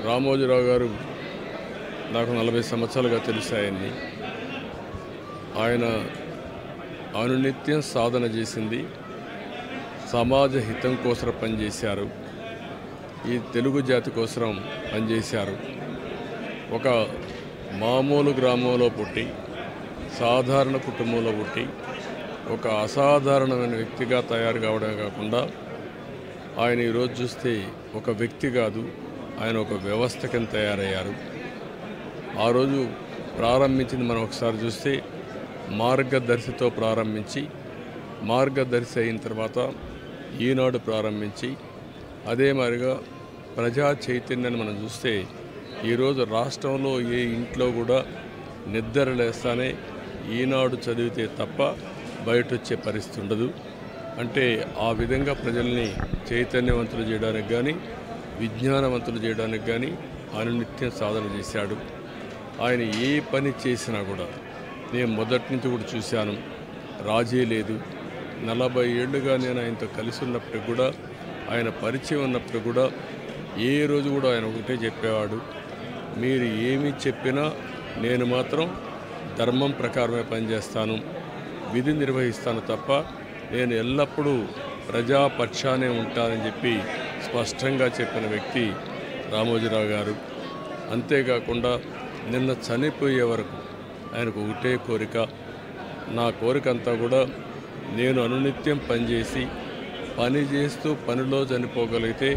రామోజీరావు గారు నాకు 40 సంవత్సరాలుగా తెలిసాయని. ఆయన అనునిత్యం సాధన చేసింది, సమాజ హితం కోసం పనిచేశారు, ఈ తెలుగు జాతి కోసం పనిచేశారు. ఒక మామూలు గ్రామంలో పుట్టి, సాధారణ కుటుంబంలో పుట్టి, ఒక అసాధారణమైన వ్యక్తిగా తయారు కావడమే కాకుండా ఆయన ఈరోజు చూస్తే ఒక వ్యక్తి కాదు, ఆయన ఒక వ్యవస్థ కింద తయారయ్యారు. ఆ రోజు ప్రారంభించింది మనం ఒకసారి చూస్తే మార్గదర్శితో ప్రారంభించి, మార్గదర్శి అయిన తర్వాత ఈనాడు ప్రారంభించి, అదే మాదిరిగా ప్రజా చైతన్యాన్ని మనం చూస్తే ఈరోజు రాష్ట్రంలో ఏ ఇంట్లో కూడా నిద్ర లేస్తానే ఈనాడు చదివితే తప్ప బయట వచ్చే పరిస్థితి ఉండదు. అంటే ఆ విధంగా ప్రజల్ని చైతన్యవంతులు చేయడానికి కానీ, విజ్ఞానవంతులు చేయడానికి కానీ అనునిత్యం సాధన చేశాడు. ఆయన ఏ పని చేసినా కూడా నేను మొదటి నుంచి కూడా చూశాను, రాజీ లేదు. 40 ఏళ్ళుగా నేను ఆయనతో కలిసి ఉన్నప్పటికి కూడా, ఆయన పరిచయం ఉన్నప్పుడు కూడా ఏ రోజు కూడా ఆయన ఒకటే చెప్పేవాడు, మీరు ఏమి చెప్పినా నేను మాత్రం ధర్మం ప్రకారమే పనిచేస్తాను, విధి నిర్వహిస్తాను తప్ప నేను ఎల్లప్పుడూ ప్రజాపక్షానే ఉంటానని చెప్పి స్పష్టంగా చెప్పిన వ్యక్తి రామోజీరావు గారు. అంతేకాకుండా నిన్న చనిపోయే వరకు ఆయనకు ఒకటే కోరిక, నా కోరిక అంతా కూడా నేను అనునిత్యం పనిచేసి పని చేస్తూ పనిలో చనిపోగలిగితే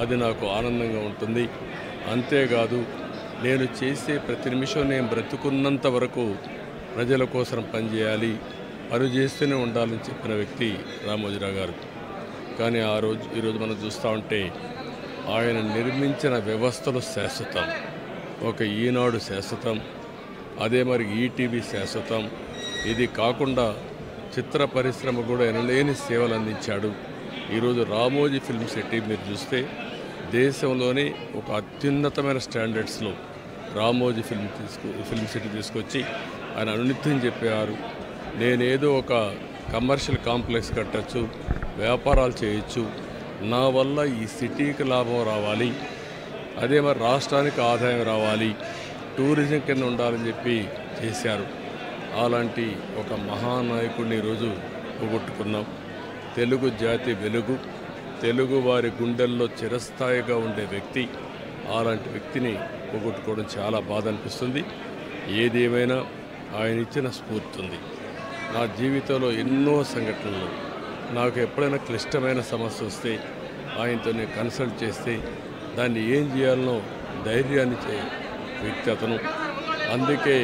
అది నాకు ఆనందంగా ఉంటుంది. అంతేకాదు నేను చేసే ప్రతి నిమిషం నేను బ్రతుకున్నంత వరకు ప్రజల కోసం పనిచేయాలి, పని చేస్తూనే ఉండాలని చెప్పిన వ్యక్తి రామోజీరావు గారు. కానీ ఈరోజు మనం చూస్తూ ఉంటే ఆయన నిర్మించిన వ్యవస్థలు శాశ్వతం. ఒక ఈనాడు శాశ్వతం, అదే మరి ఈటీవీ శాశ్వతం. ఇది కాకుండా చిత్ర పరిశ్రమ కూడా ఎనలేని సేవలు అందించాడు. ఈరోజు రామోజీ ఫిల్మ్ సిటీ మీరు చూస్తే దేశంలోనే ఒక అత్యున్నతమైన స్టాండర్డ్స్లో రామోజీ ఫిల్మ్ సిటీ తీసుకొచ్చి ఆయన అనునిత్యం చెప్పేవారు, నేనేదో ఒక కమర్షియల్ కాంప్లెక్స్ కట్టచ్చు, వ్యాపారాలు చేయొచ్చు, నా వల్ల ఈ సిటీకి లాభం రావాలి, అదే మరి రాష్ట్రానికి ఆదాయం రావాలి, టూరిజం కింద ఉండాలని చెప్పి చేశారు. అలాంటి ఒక మహానాయకుడిని ఈరోజు పోగొట్టుకున్నాం. తెలుగు జాతి వెలుగు, తెలుగు వారి గుండెల్లో చిరస్థాయిగా ఉండే వ్యక్తి, అలాంటి వ్యక్తిని పోగొట్టుకోవడం చాలా బాధ అనిపిస్తుంది. ఏదేమైనా ఆయన ఇచ్చిన స్ఫూర్తి ఉంది. నా జీవితంలో ఎన్నో సంఘటనలు, నాకు ఎప్పుడైనా క్లిష్టమైన సమస్య వస్తే ఆయనతో నేను కన్సల్ట్ చేస్తే దాన్ని ఏం చేయాలనో ధైర్యాన్ని ఇచ్చే వ్యక్తి అతను. అందుకే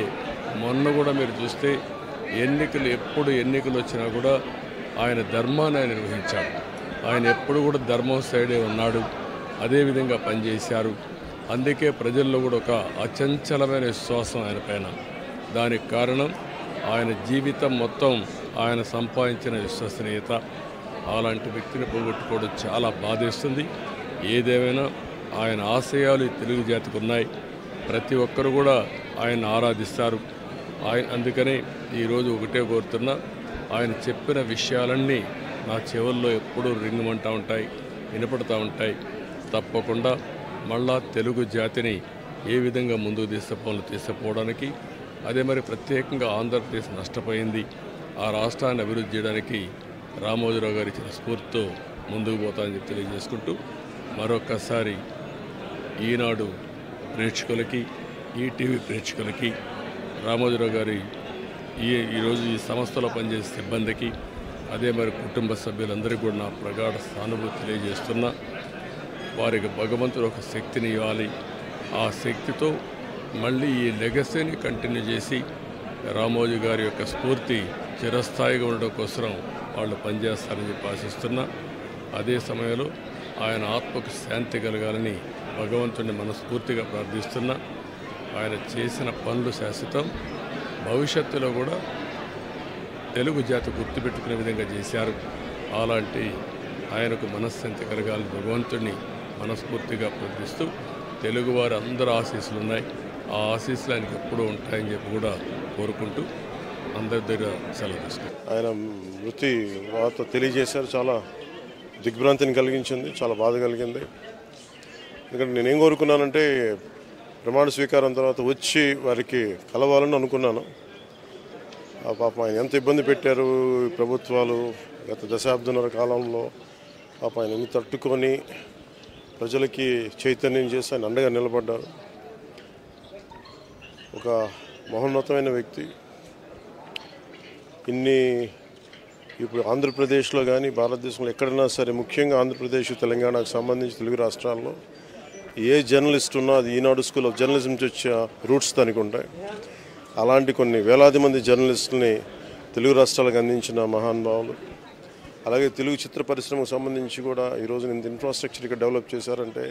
మొన్న కూడా మీరు చూస్తే ఎప్పుడు ఎన్నికలు వచ్చినా కూడా ఆయన ధర్మాన్ని ఆయన నిర్వహించాడు. ఆయన ఎప్పుడు కూడా ధర్మం సైడే ఉన్నాడు, అదేవిధంగా పనిచేశారు. అందుకే ప్రజల్లో కూడా ఒక అచంచలమైన విశ్వాసం ఆయన పైన. దానికి కారణం ఆయన జీవితం మొత్తం ఆయన సంపాదించిన విశ్వసనీయత. అలాంటి వ్యక్తిని పోగొట్టుకోవడం చాలా బాధేస్తుంది. ఏదేమైనా ఆయన ఆశయాలు ఈ తెలుగు జాతికి ఉన్నాయి. ప్రతి ఒక్కరు కూడా ఆయన ఆరాధిస్తారు. అందుకనే ఈరోజు ఒకటే కోరుతున్నా, ఆయన చెప్పిన విషయాలన్నీ నా చెవుల్లో ఎప్పుడూ రింగమంటూ ఉంటాయి, వినపడుతూ ఉంటాయి. తప్పకుండా మళ్ళా తెలుగు జాతిని ఏ విధంగా ముందుకు తీసుకుపోవడానికి, అదే మరి ప్రత్యేకంగా ఆంధ్రప్రదేశ్ నష్టపోయింది, ఆ రాష్ట్రాన్ని అభివృద్ధి చేయడానికి రామోజీరావు గారు ఇచ్చిన స్ఫూర్తితో ముందుకు పోతానని చెప్పి తెలియజేసుకుంటూ, మరొక్కసారి ఈనాడు ప్రేక్షకులకి, ఈటీవీ ప్రేక్షకులకి, రామోజీరావు గారి ఈరోజు ఈ సంస్థలో పనిచేసే సిబ్బందికి, అదే మరి కుటుంబ సభ్యులందరికీ కూడా నా ప్రగాఢ సానుభూతి తెలియజేస్తున్నా. వారికి భగవంతుడు ఒక శక్తిని ఇవ్వాలి. ఆ శక్తితో మళ్ళీ ఈ లెగసీని కంటిన్యూ చేసి రామోజీ గారి యొక్క స్ఫూర్తి చిరస్థాయిగా ఉండడం కోసం వాళ్ళు పనిచేస్తారని చెప్పి ఆశిస్తున్నా. అదే సమయంలో ఆయన ఆత్మకు శాంతి కలగాలని భగవంతుడిని మనస్ఫూర్తిగా ప్రార్థిస్తున్నా. ఆయన చేసిన పనులు శాశ్వతం. భవిష్యత్తులో కూడా తెలుగు జాతి గుర్తుపెట్టుకునే విధంగా చేశారు. అలాంటి ఆయనకు మనశ్శాంతి కలగాలని భగవంతుడిని మనస్ఫూర్తిగా ప్రార్థిస్తూ, తెలుగువారి అందరూ ఆశీస్సులు ఉన్నాయి, ఆ ఆశీస్సులు ఆయనకు ఎప్పుడూ ఉంటాయని చెప్పి కూడా కోరుకుంటూ అందరి దగ్గర సెలవు తీసుకుంటాం. ఆయన వృత్తి వార్త తెలియజేశారు. చాలా దిగ్భ్రాంతిని కలిగించింది, చాలా బాధ కలిగింది. ఎందుకంటే నేనేం కోరుకున్నానంటే ప్రమాణ స్వీకారం తర్వాత వచ్చి వారికి కలవాలని అనుకున్నాను. పాపం ఆయన ఎంత ఇబ్బంది పెట్టారు ప్రభుత్వాలు గత దశాబ్దన్నర కాలంలో. పాపం ఆయన ఎన్ని తట్టుకొని ప్రజలకి చైతన్యం చేసి ఆయన అండగా నిలబడ్డారు. ఒక మహోన్నతమైన వ్యక్తి. ఇప్పుడు ఆంధ్రప్రదేశ్లో కానీ భారతదేశంలో ఎక్కడైనా సరే, ముఖ్యంగా ఆంధ్రప్రదేశ్ తెలంగాణకు సంబంధించి తెలుగు రాష్ట్రాల్లో ఏ జర్నలిస్ట్ ఉన్నా అది ఈనాడు స్కూల్ ఆఫ్ జర్నలిజం నుంచి వచ్చే రూట్స్ దానికి ఉంటాయి. అలాంటి కొన్ని వేలాది మంది జర్నలిస్టులని తెలుగు రాష్ట్రాలకు అందించిన మహానుభావులు. అలాగే తెలుగు చిత్ర పరిశ్రమకు సంబంధించి కూడా ఈరోజు ఇంత ఇన్ఫ్రాస్ట్రక్చర్ ఇక్కడ డెవలప్ చేశారంటే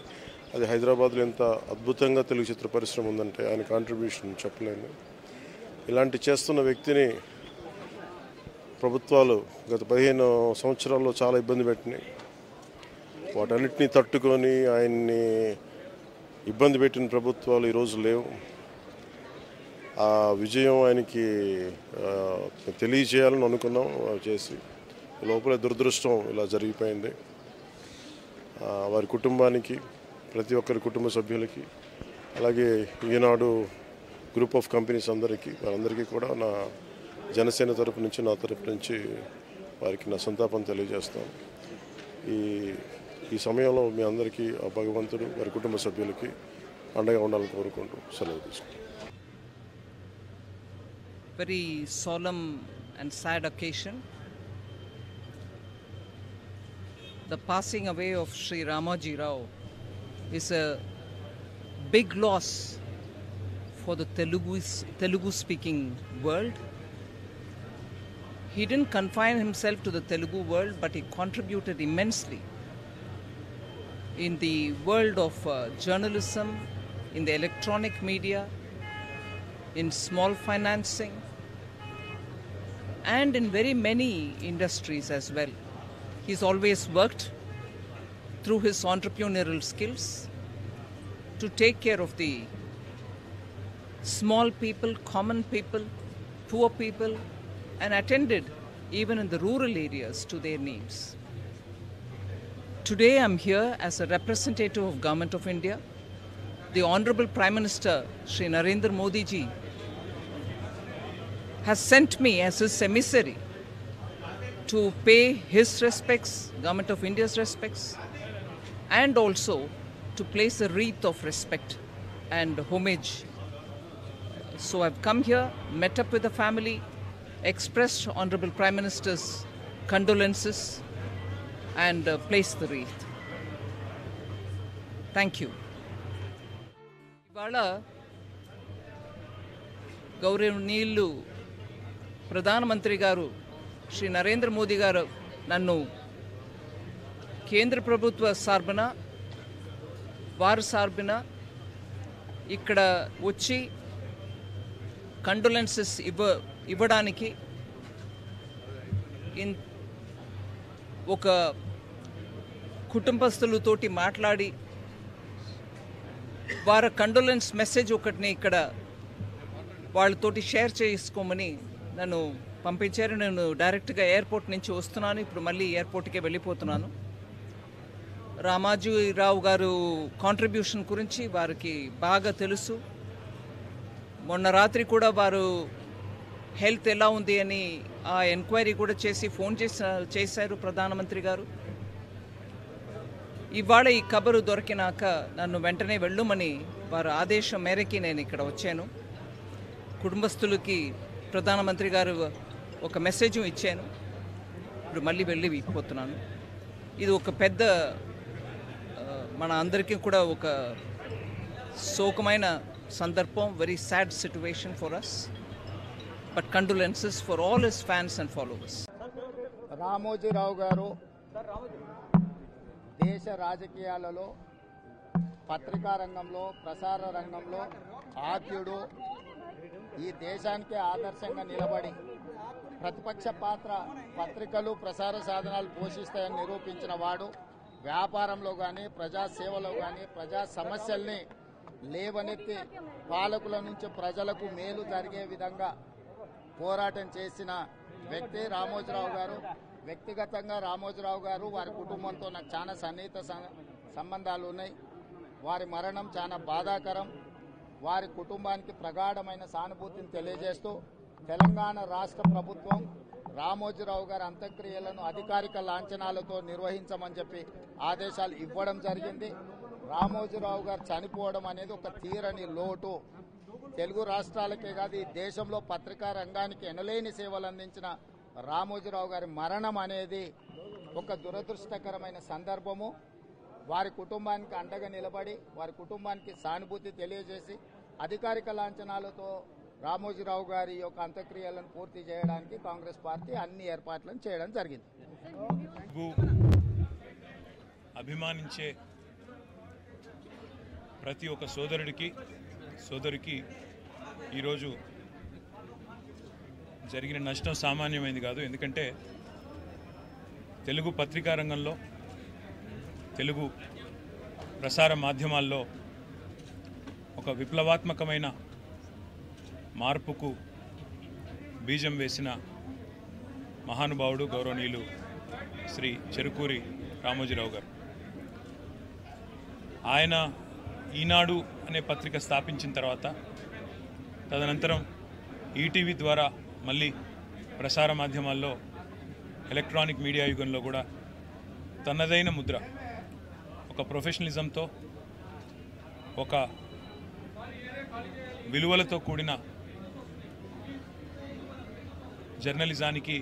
అది హైదరాబాద్లో ఎంత అద్భుతంగా తెలుగు చిత్ర పరిశ్రమ ఉందంటే ఆయన కాంట్రిబ్యూషన్ చెప్పలేను. ఇలాంటి చేస్తున్న వ్యక్తిని ప్రభుత్వాలు గత 15 సంవత్సరాల్లో చాలా ఇబ్బంది పెట్టినాయి. వాటన్నిటినీ తట్టుకొని ఆయన్ని ఇబ్బంది పెట్టిన ప్రభుత్వాలు ఈరోజు లేవు. ఆ విజయం ఆయనకి తెలియజేయాలని అనుకున్నాం, చేసి లోపల దురదృష్టం ఇలా జరిగిపోయింది. వారి కుటుంబానికి, ప్రతి ఒక్కరి కుటుంబ సభ్యులకి, అలాగే ఈనాడు గ్రూప్ ఆఫ్ కంపెనీస్ వారందరికీ కూడా నా జనసేన తరపు నుంచి, నా తరపు నుంచి వారికి నా సంతాపం తెలియజేస్తాను. ఈ సమయంలో మీ అందరికీ ఆ భగవంతుడు వారి కుటుంబ సభ్యులకి అండగా ఉండాలని కోరుకుంటూ సెలవు తీసుకుంటాను. Very solemn and sad occasion. The passing away of Sri Ramoji Rao is a big loss for the Telugu speaking world. He didn't confine himself to the Telugu world, but he contributed immensely in the world of journalism, in the electronic media, in small financing, and in very many industries as well. He's always worked through his entrepreneurial skills to take care of the small people, common people, poor people, and attended even in the rural areas to their needs. Today I'm here as a representative of Government of India. The Honorable Prime Minister Shri Narendra Modi ji has sent me as his emissary to pay his respects, Government of India's respects, and also to place a wreath of respect and homage. So I've come here, met up with the family, expressed Honorable Prime Minister's condolences, and placed the wreath. Thank you. ఇవాళ గౌరవనీయులు ప్రధానమంత్రి గారు శ్రీ నరేంద్ర మోదీ గారు నన్ను కేంద్ర ప్రభుత్వ సార్బన, వారి సార్బన ఇక్కడ వచ్చి కండోలెన్సెస్ ఇవ్వడానికి ఒక కుటుంబస్తులతోటి మాట్లాడి వారి కండోలెన్స్ మెసేజ్ ఒకటిని ఇక్కడ వాళ్ళతోటి షేర్ చేసుకోమని నన్ను పంపించారు. నేను డైరెక్ట్గా ఎయిర్పోర్ట్ నుంచి వస్తున్నాను. ఇప్పుడు మళ్ళీ ఎయిర్పోర్ట్కే వెళ్ళిపోతున్నాను. రామాజీరావు గారు కాంట్రిబ్యూషన్ గురించి వారికి బాగా తెలుసు. మొన్న రాత్రి కూడా వారు హెల్త్ ఎలా ఉంది అని ఆ ఎంక్వైరీ కూడా చేసి ఫోన్ చేశారు ప్రధానమంత్రి గారు. ఇవాళ ఈ కబరు దొరికినాక నన్ను వెంటనే వెళ్ళమని వారి ఆదేశం మేరకి నేను ఇక్కడ వచ్చాను. కుటుంబస్తులకి ప్రధానమంత్రి గారు ఒక మెసేజ్ ఇచ్చాను. ఇప్పుడు మళ్ళీ వెళ్ళిపోతున్నాను. ఇది ఒక పెద్ద మన అందరికీ కూడా ఒక శోకమైన సందర్భం. Very sad situation for us, but condolences for all his fans and followers. Ramoji Rao గారు దేశ రాజకీయాలలో, పత్రికా రంగంలో, ప్రసార రంగంలో ఆద్యుడు. ఈ దేశానికే ఆదర్శంగా నిలబడి ప్రతిపక్ష పాత్ర పత్రికలు, ప్రసార సాధనాలు పోషిస్తాయని నిరూపించిన వాడు. వ్యాపారంలో కానీ, ప్రజాసేవలో కానీ, ప్రజా సమస్యల్ని లేవనెత్తి పాలకుల నుంచి ప్రజలకు మేలు జరిగే విధంగా పోరాటం చేసిన వ్యక్తి రామోజీరావు గారు. వ్యక్తిగతంగా రామోజీరావు గారు వారి కుటుంబంతో నాకు చాలా సన్నిహిత సంబంధాలు ఉన్నాయి. వారి మరణం చాలా బాధాకరం. వారి కుటుంబానికి ప్రగాఢమైన సానుభూతిని తెలియజేస్తూ తెలంగాణ రాష్ట్ర ప్రభుత్వం రామోజీరావు గారి అంత్యక్రియలను అధికారిక లాంఛనాలతో నిర్వహించమని చెప్పి ఆదేశాలు ఇవ్వడం జరిగింది. రామోజీరావు గారు చనిపోవడం అనేది ఒక తీరని లోటు. తెలుగు రాష్ట్రాలకే కాదు ఈ దేశంలో పత్రికా రంగానికి ఎనలేని సేవలు అందించిన రామోజీరావు గారి మరణం అనేది ఒక దురదృష్టకరమైన సందర్భము. వారి కుటుంబానికి అండగా నిలబడి వారి కుటుంబానికి సానుభూతి తెలియజేసి అధికారిక లాంఛనాలతో రామోజీరావు గారి యొక్క అంత్యక్రియలను పూర్తి చేయడానికి కాంగ్రెస్ పార్టీ అన్ని ఏర్పాట్లను చేయడం జరిగింది. అభిమానించే ప్రతి ఒక్క సోదరికి ఈరోజు జరిగిన నష్టం సామాన్యమైంది కాదు. ఎందుకంటే తెలుగు పత్రికా రంగంలో, తెలుగు ప్రసార మాధ్యమాల్లో ఒక విప్లవాత్మకమైన మార్పుకు బీజం వేసిన మహానుభావుడు గౌరవనీయులు శ్రీ చెరుకూరి రామోజీరావు గారు. ఆయన ఈనాడు అనే పత్రిక స్థాపించిన తర్వాత తదనంతరం ఈటీవీ ద్వారా మళ్ళీ ప్రసార మాధ్యమాల్లో ఎలక్ట్రానిక్ మీడియా యుగంలో కూడా తనదైన ముద్ర, ఒక ప్రొఫెషనలిజంతో, ఒక విలువలతో కూడిన జర్నలిజానికి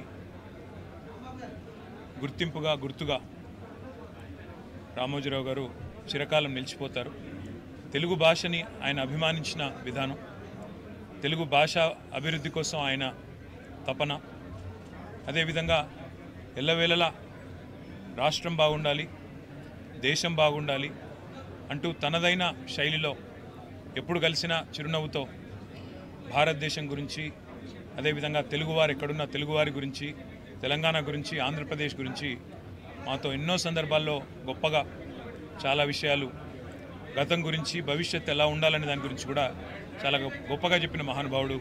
గుర్తుగా రామోజీరావు గారు చిరకాలం నిలిచిపోతారు. తెలుగు భాషని ఆయన అభిమానించిన విధానం, తెలుగు భాష అభివృద్ధి కోసం ఆయన తపన, అదేవిధంగా ఎల్లవేళలా రాష్ట్రం బాగుండాలి, దేశం బాగుండాలి అంటూ తనదైన శైలిలో ఎప్పుడు కలిసినా చిరునవ్వుతో భారతదేశం గురించి, అదేవిధంగా తెలుగువారు ఎక్కడున్న తెలుగువారి గురించి, తెలంగాణ గురించి, ఆంధ్రప్రదేశ్ గురించి మాతో ఎన్నో సందర్భాల్లో గొప్పగా చాలా విషయాలు, గతం గురించి, భవిష్యత్తు ఎలా ఉండాలనే దాని గురించి కూడా చాలా గొప్పగా చెప్పిన మహానుభావుడు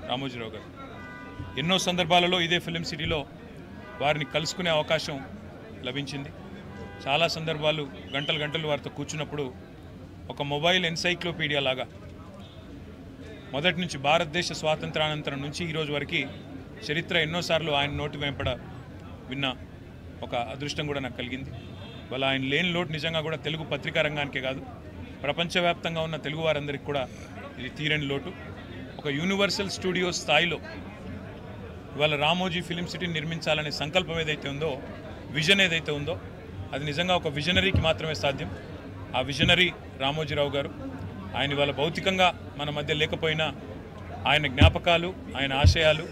రామోజీరావు గారు. ఎన్నో సందర్భాలలో ఇదే ఫిలిం సిటీలో వారిని కలుసుకునే అవకాశం లభించింది. చాలా సందర్భాలు గంటలు వారితో కూర్చున్నప్పుడు ఒక మొబైల్ ఎన్సైక్లోపీడియా లాగా మొదటి నుంచి భారతదేశ స్వాతంత్రానంతరం నుంచి ఈరోజు వరకు చరిత్ర ఎన్నోసార్లు ఆయన నోటి వెంపడ విన్న ఒక అదృష్టం కూడా నాకు కలిగింది. వాళ్ళ ఆయన లేని లోటు నిజంగా కూడా తెలుగు పత్రికా రంగానికే కాదు, ప్రపంచవ్యాప్తంగా ఉన్న తెలుగు వారందరికీ కూడా ఇది తీరని లోటు. ఒక యూనివర్సల్ స్టూడియో స్థాయిలో ఇవాళ రామోజీ ఫిలిం సిటీని నిర్మించాలనే సంకల్పం ఏదైతే ఉందో, విజన్ ఏదైతే ఉందో, అది నిజంగా ఒక విజనరీకి మాత్రమే సాధ్యం. ఆ విజనరీ రామోజీరావు గారు. ఆయన ఇవాళ భౌతికంగా మన మధ్య లేకపోయినా ఆయన జ్ఞాపకాలు, ఆయన ఆశయాలు,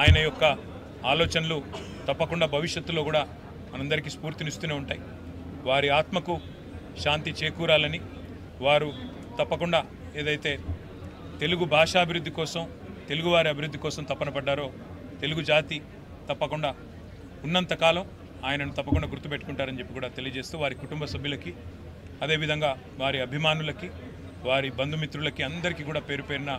ఆయన యొక్క ఆలోచనలు తప్పకుండా భవిష్యత్తులో కూడా మనందరికీ స్ఫూర్తినిస్తూనే ఉంటాయి. వారి ఆత్మకు శాంతి చేకూరాలని, వారు తప్పకుండా ఏదైతే తెలుగు భాషాభివృద్ధి కోసం, తెలుగువారి అభివృద్ధి కోసం తపన పడ్డారో, తెలుగు జాతి తప్పకుండా ఉన్నంతకాలం ఆయనను తప్పకుండా గుర్తుపెట్టుకుంటారని చెప్పి కూడా తెలియజేస్తూ వారి కుటుంబ సభ్యులకి, అదేవిధంగా వారి అభిమానులకి, వారి బంధుమిత్రులకి అందరికీ కూడా పేరు పేరున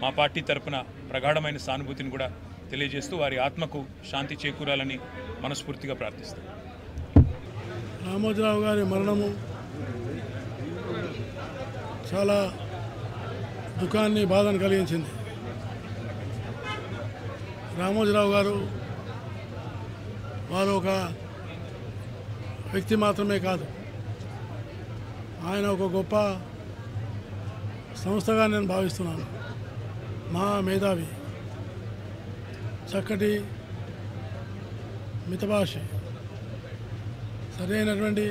మా పార్టీ తరపున ప్రగాఢమైన సానుభూతిని కూడా తెలియజేస్తూ వారి ఆత్మకు శాంతి చేకూరాలని మనస్ఫూర్తిగా ప్రార్థిస్తాం. రామోజీరావు గారి మరణము చాలా దుఃఖాన్ని, బాధను కలిగించింది. రామోజీరావు గారు వారు ఒక వ్యక్తి మాత్రమే కాదు, ఆయన ఒక గొప్ప సంస్థగా నేను భావిస్తున్నాను. మేధావి, చక్కటి మితభాషి, సరైనటువంటి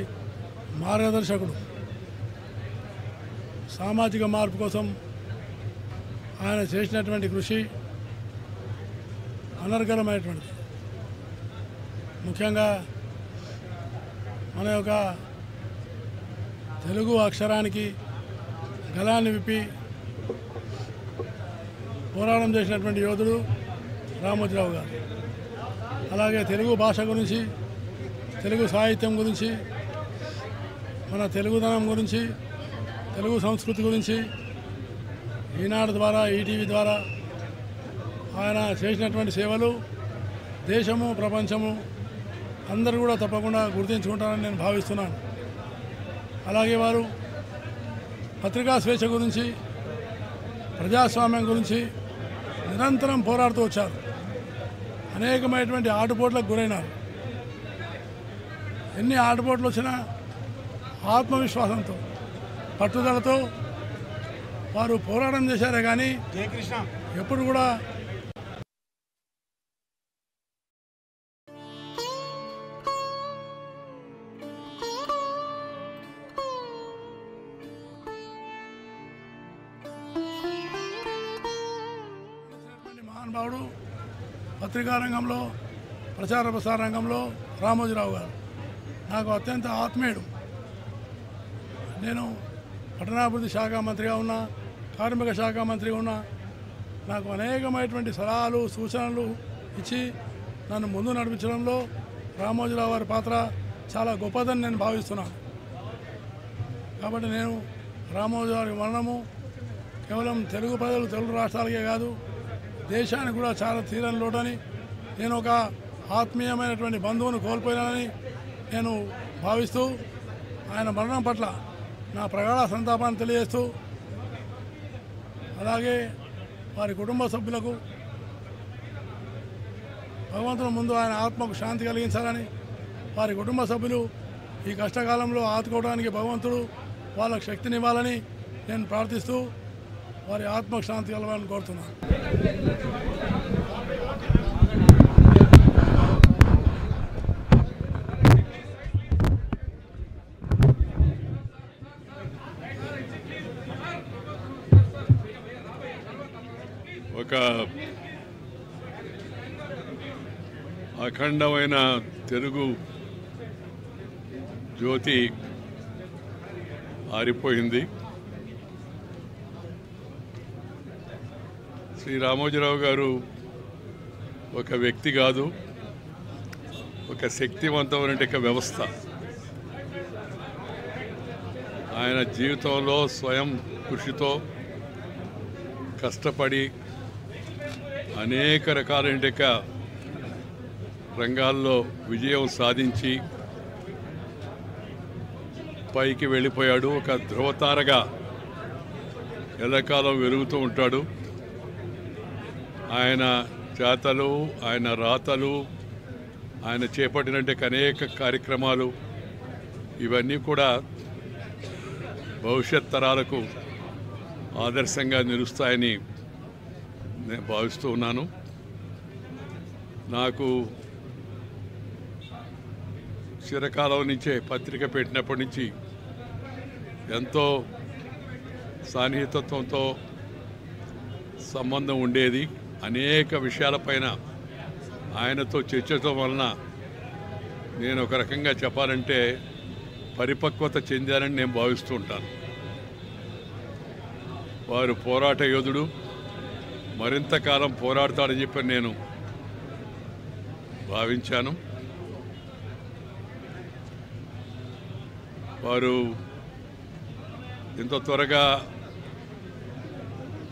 మార్గదర్శకుడు, సామాజిక మార్పు కోసం ఆయన చేసినటువంటి కృషి అనర్గళమైనటువంటిది. ముఖ్యంగా మన యొక్క తెలుగు అక్షరానికి గళాన్ని విప్పి పోరాటం చేసినటువంటి యోధుడు రామోజీరావు గారు. అలాగే తెలుగు భాష గురించి, తెలుగు సాహిత్యం గురించి, మన తెలుగుదనం గురించి, తెలుగు సంస్కృతి గురించి ఈనాడు ద్వారా, ఈటీవీ ద్వారా ఆయన చేసినటువంటి సేవలు దేశము, ప్రపంచము అందరూ కూడా తప్పకుండా గుర్తించుకుంటారని నేను భావిస్తున్నాను. అలాగే వారు పత్రికా స్వేచ్ఛ గురించి, ప్రజాస్వామ్యం గురించి నిరంతరం పోరాడుతూ వచ్చారు. అనేకమైనటువంటి ఆటుపోట్లకు గురైనారు. ఎన్ని ఆటుపోట్లు వచ్చినా ఆత్మవిశ్వాసంతో, పట్టుదలతో వారు పోరాటం చేశారే కానీ ఎప్పుడు కూడా మహానుభావుడు పత్రికా రంగంలో, ప్రచార ప్రసార రంగంలో రామోజీరావు గారు నాకు అత్యంత ఆత్మీయుడు. నేను పట్టణాభివృద్ధి శాఖ మంత్రిగా ఉన్నా, కార్మిక శాఖ మంత్రిగా ఉన్నా నాకు అనేకమైనటువంటి సలహాలు, సూచనలు ఇచ్చి నన్ను ముందు నడిపించడంలో రామోజీరావు గారి పాత్ర చాలా గొప్పదని నేను భావిస్తున్నాను. కాబట్టి నేను రామోజీ గారి మరణము కేవలం తెలుగు ప్రజలు, తెలుగు రాష్ట్రాలకే కాదు దేశానికి కూడా చాలా తీరని లోటని, నేను ఒక ఆత్మీయమైనటువంటి బంధువును కోల్పోయినానని నేను భావిస్తూ ఆయన మరణం పట్ల నా ప్రగాఢ సంతాపాన్ని తెలియజేస్తూ, అలాగే వారి కుటుంబ సభ్యులకు భగవంతుని ముందు ఆయన ఆత్మకు శాంతి కలిగించాలని, వారి కుటుంబ సభ్యులు ఈ కష్టకాలంలో ఆదుకోవడానికి భగవంతుడు వాళ్ళకు శక్తినివ్వాలని నేను ప్రార్థిస్తూ వారి ఆత్మకు శాంతి కలగాలని కోరుతున్నాను. ఒక అఖండమైన తెలుగు జ్యోతి ఆరిపోయింది. శ్రీ రామోజీరావు గారు ఒక వ్యక్తి కాదు, ఒక శక్తివంతమైన వ్యవస్థ. ఆయన జీవితంలో స్వయం కృషితో కష్టపడి అనేక రకాలైన రంగాల్లో విజయం సాధించి పైకి వెళ్ళిపోయాడు. ఒక ధ్రువతారగా ఎల్లకాలం వెలుగుతూ ఉంటాడు. ఆయన చేతలు, ఆయన రాతలు, ఆయన చేపట్టినట్టు అనేక కార్యక్రమాలు ఇవన్నీ కూడా భవిష్యత్ తరాలకు ఆదర్శంగా నిలుస్తాయని నేను భావిస్తూ ఉన్నాను. నాకు చిరకాలం నుంచే పత్రిక పెట్టినప్పటి నుంచి ఎంతో సాన్నిహితత్వంతో సంబంధం ఉండేది. అనేక విషయాలపైన ఆయనతో చర్చతో వలన నేను ఒక రకంగా చెప్పాలంటే పరిపక్వత చెందానని నేను భావిస్తూ ఉంటాను. వారు పోరాట యోధుడు, మరింత కాలం పోరాడతాడని చెప్పి నేను భావించాను. వారు ఇంత త్వరగా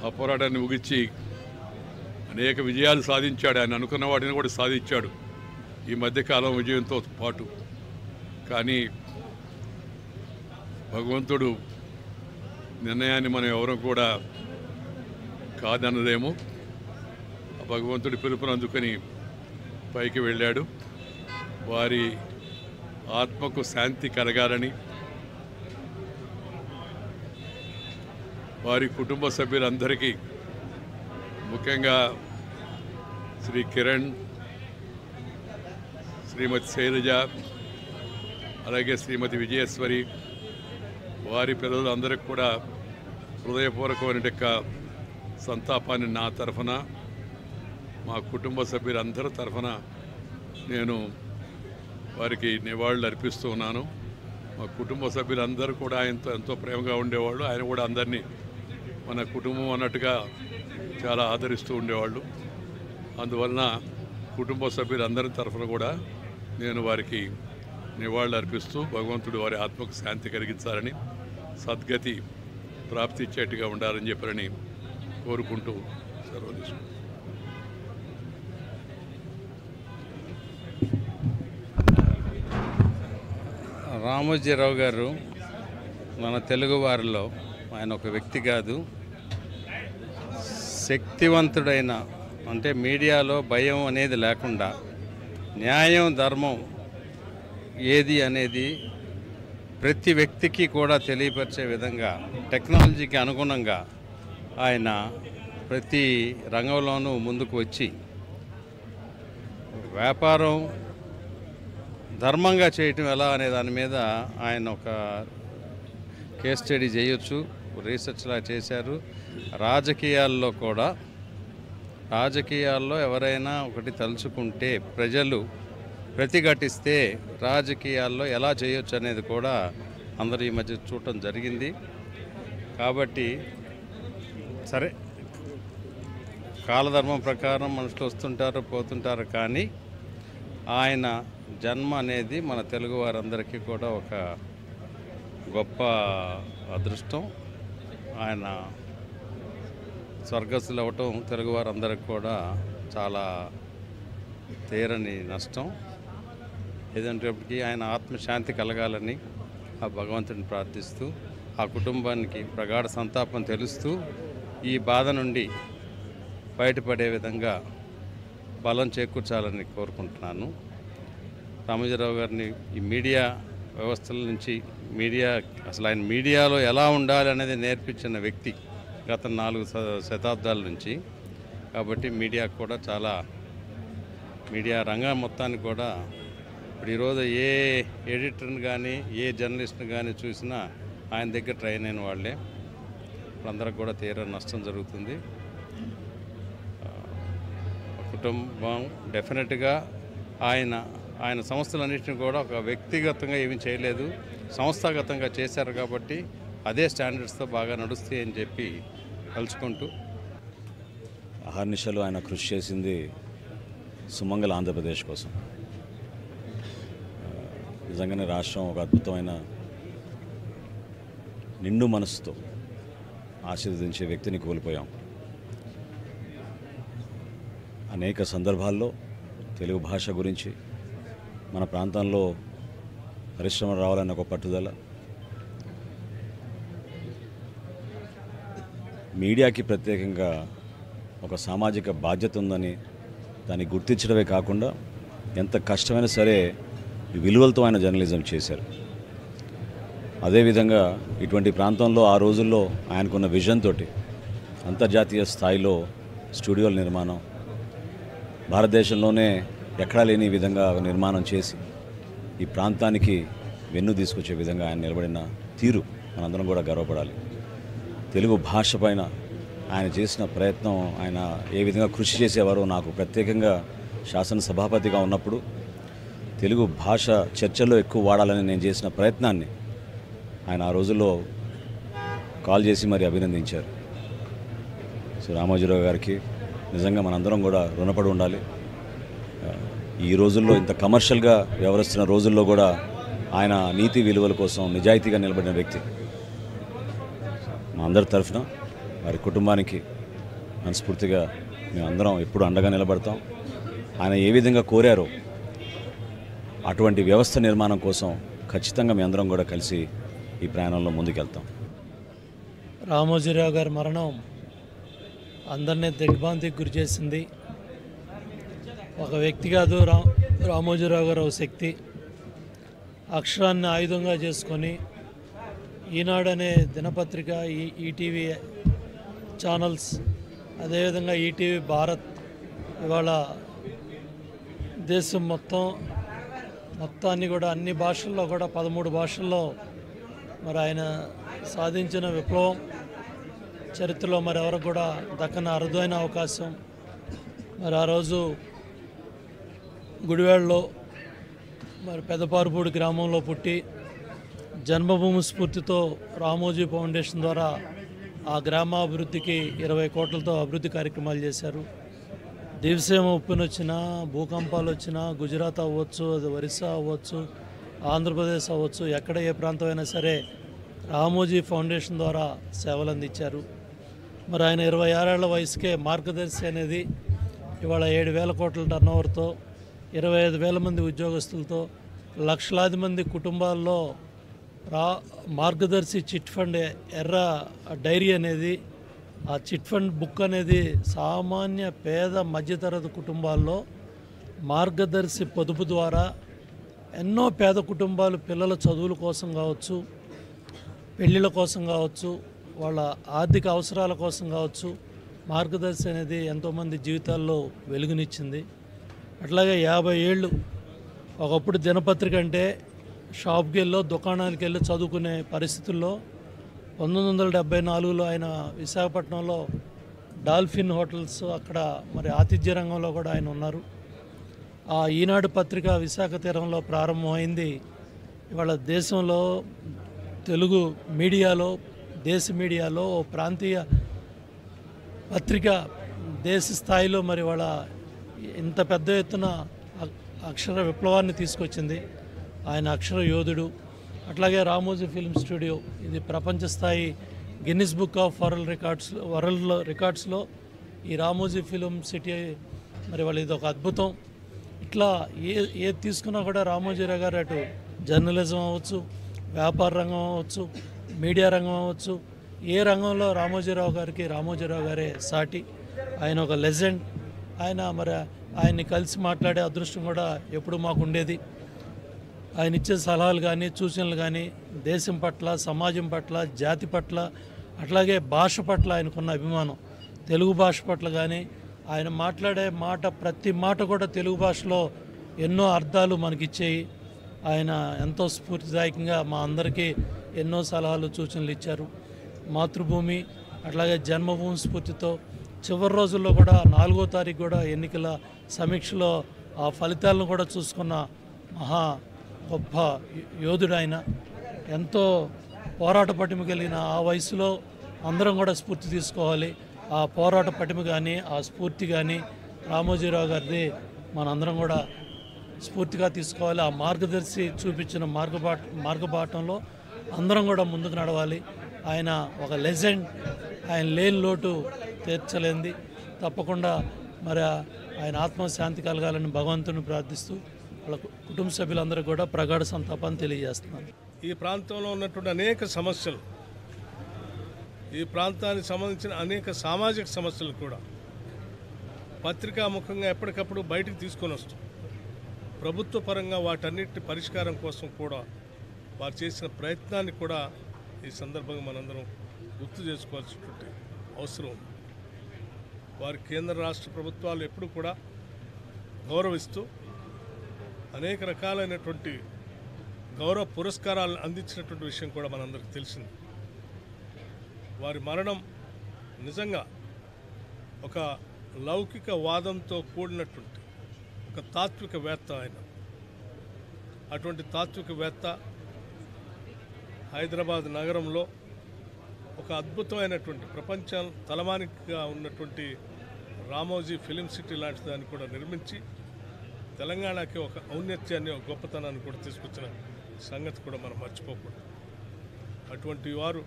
ఆ పోరాటాన్ని ముగించి అనేక విజయాలు సాధించాడు. ఆయన అనుకున్న వాటిని కూడా సాధించాడు ఈ మధ్యకాలం విజయంతో పాటు. కానీ భగవంతుడు నిర్ణయాన్ని మనం ఎవరూ కూడా కాదన్నదేమో. ఆ భగవంతుడి పిలుపును అందుకొని పైకి వెళ్ళాడు. వారి ఆత్మకు శాంతి కలగాలని, వారి కుటుంబ సభ్యులందరికీ, ముఖ్యంగా శ్రీ కిరణ్, శ్రీమతి శైలజ, అలాగే శ్రీమతి విజయేశ్వరి, వారి పిల్లలందరికీ కూడా హృదయపూర్వకమైన సంతాపాన్ని నా తరఫున, మా కుటుంబ సభ్యులందరి తరఫున నేను వారికి నివాళులు అర్పిస్తూ ఉన్నాను. మా కుటుంబ సభ్యులందరూ కూడా ఆయనతో ఎంతో ప్రేమగా ఉండేవాళ్ళు. ఆయన కూడా అందరినీ మన కుటుంబం అన్నట్టుగా చాలా ఆదరిస్తూ ఉండేవాళ్ళు. అందువలన కుటుంబ సభ్యులందరి తరఫున కూడా నేను వారికి నివాళులు అర్పిస్తూ భగవంతుడు వారి ఆత్మకు శాంతి కలిగించాలని, సద్గతి ప్రాప్తిచ్చేట్టుగా ఉండాలని చెప్పని కోరుకుంటూ సెలవు తీసుకుంటాను. రామోజీరావు గారు మన తెలుగు వారిలో ఆయన ఒక వ్యక్తి కాదు, శక్తివంతుడైన, అంటే మీడియాలో భయం అనేది లేకుండా న్యాయం ధర్మం ఏది అనేది ప్రతి వ్యక్తికి కూడా తెలియపరిచే విధంగా టెక్నాలజీకి అనుగుణంగా ఆయన ప్రతి రంగంలోనూ ముందుకు వచ్చి వ్యాపారం ధర్మంగా చేయటం ఎలా అనే దాని మీద ఆయన ఒక కేస్ స్టడీ చేయొచ్చు, రీసెర్చ్లా చేశారు. రాజకీయాల్లో ఎవరైనా ఒకటి తలుచుకుంటే ప్రజలు ప్రతిఘటిస్తే రాజకీయాల్లో ఎలా చేయొచ్చు అనేది కూడా అందరూ ఈ మధ్య చూడటం జరిగింది. కాబట్టి సరే, కాలధర్మం ప్రకారం మనుషులు వస్తుంటారు పోతుంటారు, కానీ ఆయన జన్మ అనేది మన తెలుగు వారందరికీ కూడా ఒక గొప్ప అదృష్టం. ఆయన స్వర్గస్థులు అవ్వటం తెలుగు వారందరికీ కూడా చాలా తీరని నష్టం. ఏదంటేప్పటికీ ఆయన ఆత్మశాంతి కలగాలని ఆ భగవంతుని ప్రార్థిస్తూ, ఆ కుటుంబానికి ప్రగాఢ సంతాపం తెలుస్తూ ఈ బాధ నుండి బయటపడే విధంగా బలం చేకూర్చాలని కోరుకుంటున్నాను. రామోజీరావు గారిని ఈ మీడియా వ్యవస్థల నుంచి అసలు ఆయన మీడియాలో ఎలా ఉండాలి అనేది నేర్పించిన వ్యక్తి గత 4 శతాబ్దాల నుంచి. కాబట్టి మీడియా రంగం మొత్తానికి కూడా ఇప్పుడు ఈరోజు ఏ ఎడిటర్ని కానీ ఏ జర్నలిస్ట్ని కానీ చూసినా ఆయన దగ్గర ట్రైన్ అయిన వాళ్ళే. అందరికి కూడా తీవ్ర నష్టం జరుగుతుంది. కుటుంబం డెఫినెట్గా ఆయన సంస్థలన్నింటినీ కూడా ఒక వ్యక్తిగతంగా ఏమీ చేయలేదు, సంస్థాగతంగా చేశారు. కాబట్టి అదే స్టాండర్డ్స్తో బాగా నడుస్తాయి అని చెప్పి తలుచుకుంటూ, అహర్నిశలు ఆయన కృషి చేసింది సుమంగళ ఆంధ్రప్రదేశ్ కోసం. నిజంగానే రాష్ట్రం ఒక అద్భుతమైన నిండు మనసుతో ఆశీర్వదించే వ్యక్తిని కోల్పోయాం. అనేక సందర్భాల్లో తెలుగు భాష గురించి, మన ప్రాంతంలో పరిశ్రమ రావాలన్న ఒక పట్టుదల, మీడియాకి ప్రత్యేకంగా ఒక సామాజిక బాధ్యత ఉందని దాన్ని గుర్తించడమే కాకుండా ఎంత కష్టమైనా సరే విలువలతో ఆయన జర్నలిజం చేశారు. అదేవిధంగా ఇటువంటి ప్రాంతంలో ఆ రోజుల్లో ఆయనకున్న విజన్ తోటి అంతర్జాతీయ స్థాయిలో స్టూడియోల నిర్మాణం, భారతదేశంలోనే ఎక్కడా లేని విధంగా నిర్మాణం చేసి ఈ ప్రాంతానికి వెన్ను తీసుకొచ్చే విధంగా ఆయన నిలబడిన తీరు మనందరం కూడా గర్వపడాలి. తెలుగు భాష పైన ఆయన చేసిన ప్రయత్నం, ఆయన ఏ విధంగా కృషి చేసేవారో, నాకు ప్రత్యేకంగా శాసనసభాపతిగా ఉన్నప్పుడు తెలుగు భాష చర్చల్లో ఎక్కువ వాడాలని నేను చేసిన ప్రయత్నాన్ని ఆయన ఆ రోజుల్లో కాల్ చేసి మరి అభినందించారు. సో రామోజీరావు గారికి నిజంగా మనందరం కూడా రుణపడి ఉండాలి. ఈ రోజుల్లో ఇంత కమర్షియల్గా వ్యవహరిస్తున్న రోజుల్లో కూడా ఆయన నీతి విలువల కోసం నిజాయితీగా నిలబడిన వ్యక్తి. మా అందరి తరఫున వారి కుటుంబానికి మనస్ఫూర్తిగా మేమందరం ఎప్పుడు అండగా నిలబడతాం. ఆయన ఏ విధంగా కోరారో అటువంటి వ్యవస్థ నిర్మాణం కోసం ఖచ్చితంగా మీ అందరం కూడా కలిసి ఈ ప్రయాణంలో ముందుకెళ్తాం. రామోజీరావు గారి మరణం అందరినీ దిగ్భ్రాంతికి గురి చేసింది. ఒక వ్యక్తి కాదు, రామోజీరావు గారు ఒక శక్తి. అక్షరాన్ని ఆయుధంగా చేసుకొని ఈనాడు అనే దినపత్రిక, ఈటీవీ ఛానల్స్, అదేవిధంగా ఈటీవీ భారత్ ఇవాళ దేశం మొత్తాన్ని కూడా అన్ని భాషల్లో కూడా 13 భాషల్లో మరి ఆయన సాధించిన విప్లవం చరిత్రలో మరి ఎవరికి కూడా దక్కన అరుదైన అవకాశం. మరి ఆ రోజు గుడివాడలో మరి పెద్దపారుపూడి గ్రామంలో పుట్టి జన్మభూమి స్ఫూర్తితో రామోజీ ఫౌండేషన్ ద్వారా ఆ గ్రామాభివృద్ధికి 20 కోట్లతో అభివృద్ధి కార్యక్రమాలు చేశారు. దివిసీమ ఉప్పెన వచ్చినా, భూకంపాలు వచ్చినా, గుజరాత్ అవ్వచ్చు, అది ఒరిస్సా అవ్వచ్చు, ఆంధ్రప్రదేశ్ అవ్వచ్చు, ఎక్కడ ఏ ప్రాంతం అయినా సరే రామోజీ ఫౌండేషన్ ద్వారా సేవలు అందించారు. మరి ఆయన 26 ఏళ్ల వయసుకే మార్గదర్శి అనేది ఇవాళ 7,000 కోట్ల మార్గదర్శి చిట్ ఫండ్ ఎర్ర డైరీ అనేది, ఆ చిట్ ఫండ్ బుక్ అనేది సామాన్య పేద మధ్యతరగతి కుటుంబాల్లో మార్గదర్శి పొదుపు ద్వారా ఎన్నో పేద కుటుంబాలు పిల్లల చదువుల కోసం కావచ్చు, పెళ్ళిళ్ళ కోసం కావచ్చు, వాళ్ళ ఆర్థిక అవసరాల కోసం కావచ్చు, మార్గదర్శి అనేది ఎంతోమంది జీవితాల్లో వెలుగునిచ్చింది. అట్లాగే 50 ఏళ్ళు ఒకప్పుడు దినపత్రిక అంటే షాప్కి వెళ్ళో దుకాణానికి వెళ్ళి చదువుకునే పరిస్థితుల్లో 1974లో ఆయన విశాఖపట్నంలో డాల్ఫిన్ హోటల్స్ అక్కడ మరి ఆతిథ్య రంగంలో కూడా ఆయన ఉన్నారు. ఆ ఈనాడు పత్రిక విశాఖ తీరంలో ప్రారంభమైంది. ఇవాళ దేశంలో తెలుగు మీడియాలో, దేశ మీడియాలో ఓ ప్రాంతీయ పత్రిక దేశ స్థాయిలో మరి వాళ్ళ ఇంత పెద్ద ఎత్తున అక్షర విప్లవాన్ని తీసుకొచ్చింది. ఆయన అక్షర యోధుడు. అట్లాగే రామోజీ ఫిల్మ్ స్టూడియో, ఇది ప్రపంచ స్థాయి గిన్నిస్ బుక్ ఆఫ్ వరల్డ్ రికార్డ్స్లో ఈ రామోజీ ఫిల్మ్ సిటీ మరి వాళ్ళు ఇది ఒక అద్భుతం. ఇట్లా ఏది తీసుకున్నా కూడా రామోజీరావు గారు అటు జర్నలిజం అవ్వచ్చు, వ్యాపార రంగం అవ్వచ్చు, మీడియా రంగం అవ్వచ్చు, ఏ రంగంలో రామోజీరావు గారే సాటి. ఆయన ఒక లెజెండ్. ఆయన్ని కలిసి మాట్లాడే అదృష్టం కూడా ఎప్పుడు మాకు ఉండేది. ఆయన ఇచ్చే సలహాలు కానీ సూచనలు కానీ దేశం పట్ల, సమాజం పట్ల, జాతి పట్ల, అట్లాగే భాష పట్ల ఆయనకున్న అభిమానం, తెలుగు భాష పట్ల కానీ ఆయన మాట్లాడే ప్రతి మాట కూడా తెలుగు భాషలో ఎన్నో అర్థాలు మనకిచ్చేయి. ఆయన ఎంతో స్ఫూర్తిదాయకంగా మా అందరికీ ఎన్నో సలహాలు సూచనలు ఇచ్చారు. మాతృభూమి అట్లాగే జన్మభూమి స్ఫూర్తితో చివరి రోజుల్లో కూడా 4వ తారీఖు కూడా ఎన్నికల సమీక్షలో ఆ ఫలితాలను కూడా చూసుకున్న మహా గొప్ప యోధుడు ఆయన. ఎంతో పోరాట పటిమ కలిగిన ఆ వయసులో అందరం కూడా స్ఫూర్తి తీసుకోవాలి. ఆ పోరాట పటిమ కానీ, ఆ స్ఫూర్తి కానీ రామోజీరావు గారిది మనందరం కూడా స్ఫూర్తిగా తీసుకోవాలి. ఆ మార్గదర్శి చూపించిన మార్గబాటంలో అందరం కూడా ముందుకు నడవాలి. ఆయన ఒక లెజెండ్. ఆయన లేని లోటు తీర్చలేంది. తప్పకుండా మరి ఆయన ఆత్మశాంతి కలగాలని భగవంతుని ప్రార్థిస్తూ వాళ్ళ కుటుంబ సభ్యులందరూ కూడా ప్రగాఢ సంతాపాన్ని తెలియజేస్తున్నాను. ఈ ప్రాంతంలో ఉన్నటువంటి అనేక సమస్యలు, ఈ ప్రాంతానికి సంబంధించిన అనేక సామాజిక సమస్యలు కూడా పత్రికాముఖంగా ఎప్పటికప్పుడు బయటికి తీసుకొని వస్తాం. ప్రభుత్వ పరంగా వాటన్నిటి పరిష్కారం కోసం కూడా వారు చేసిన ప్రయత్నాన్ని కూడా ఈ సందర్భంగా మనందరం గుర్తు చేసుకోవాల్సినటువంటి అవసరం ఉంది. వారి కేంద్ర రాష్ట్ర ప్రభుత్వాలు ఎప్పుడు కూడా గౌరవిస్తూ అనేక రకాలైనటువంటి గౌరవ పురస్కారాలను అందించినటువంటి విషయం కూడా మనందరికీ తెలిసింది. వారి మరణం నిజంగా ఒక లౌకిక వాదంతో కూడినటువంటి ఒక తాత్వికవేత్త ఆయన. అటువంటి తాత్వికవేత్త హైదరాబాద్ నగరంలో ఒక అద్భుతమైనటువంటి ప్రపంచం తలమానికగా ఉన్నటువంటి రామోజీ ఫిలిం సిటీ లాంటి దాన్ని కూడా నిర్మించి తెలంగాణకి ఒక ఔన్నత్యాన్ని, ఒక గొప్పతనాన్ని కూడా తీసుకొచ్చిన సంగతి కూడా మనం మర్చిపోకూడదు. అటువంటి వారు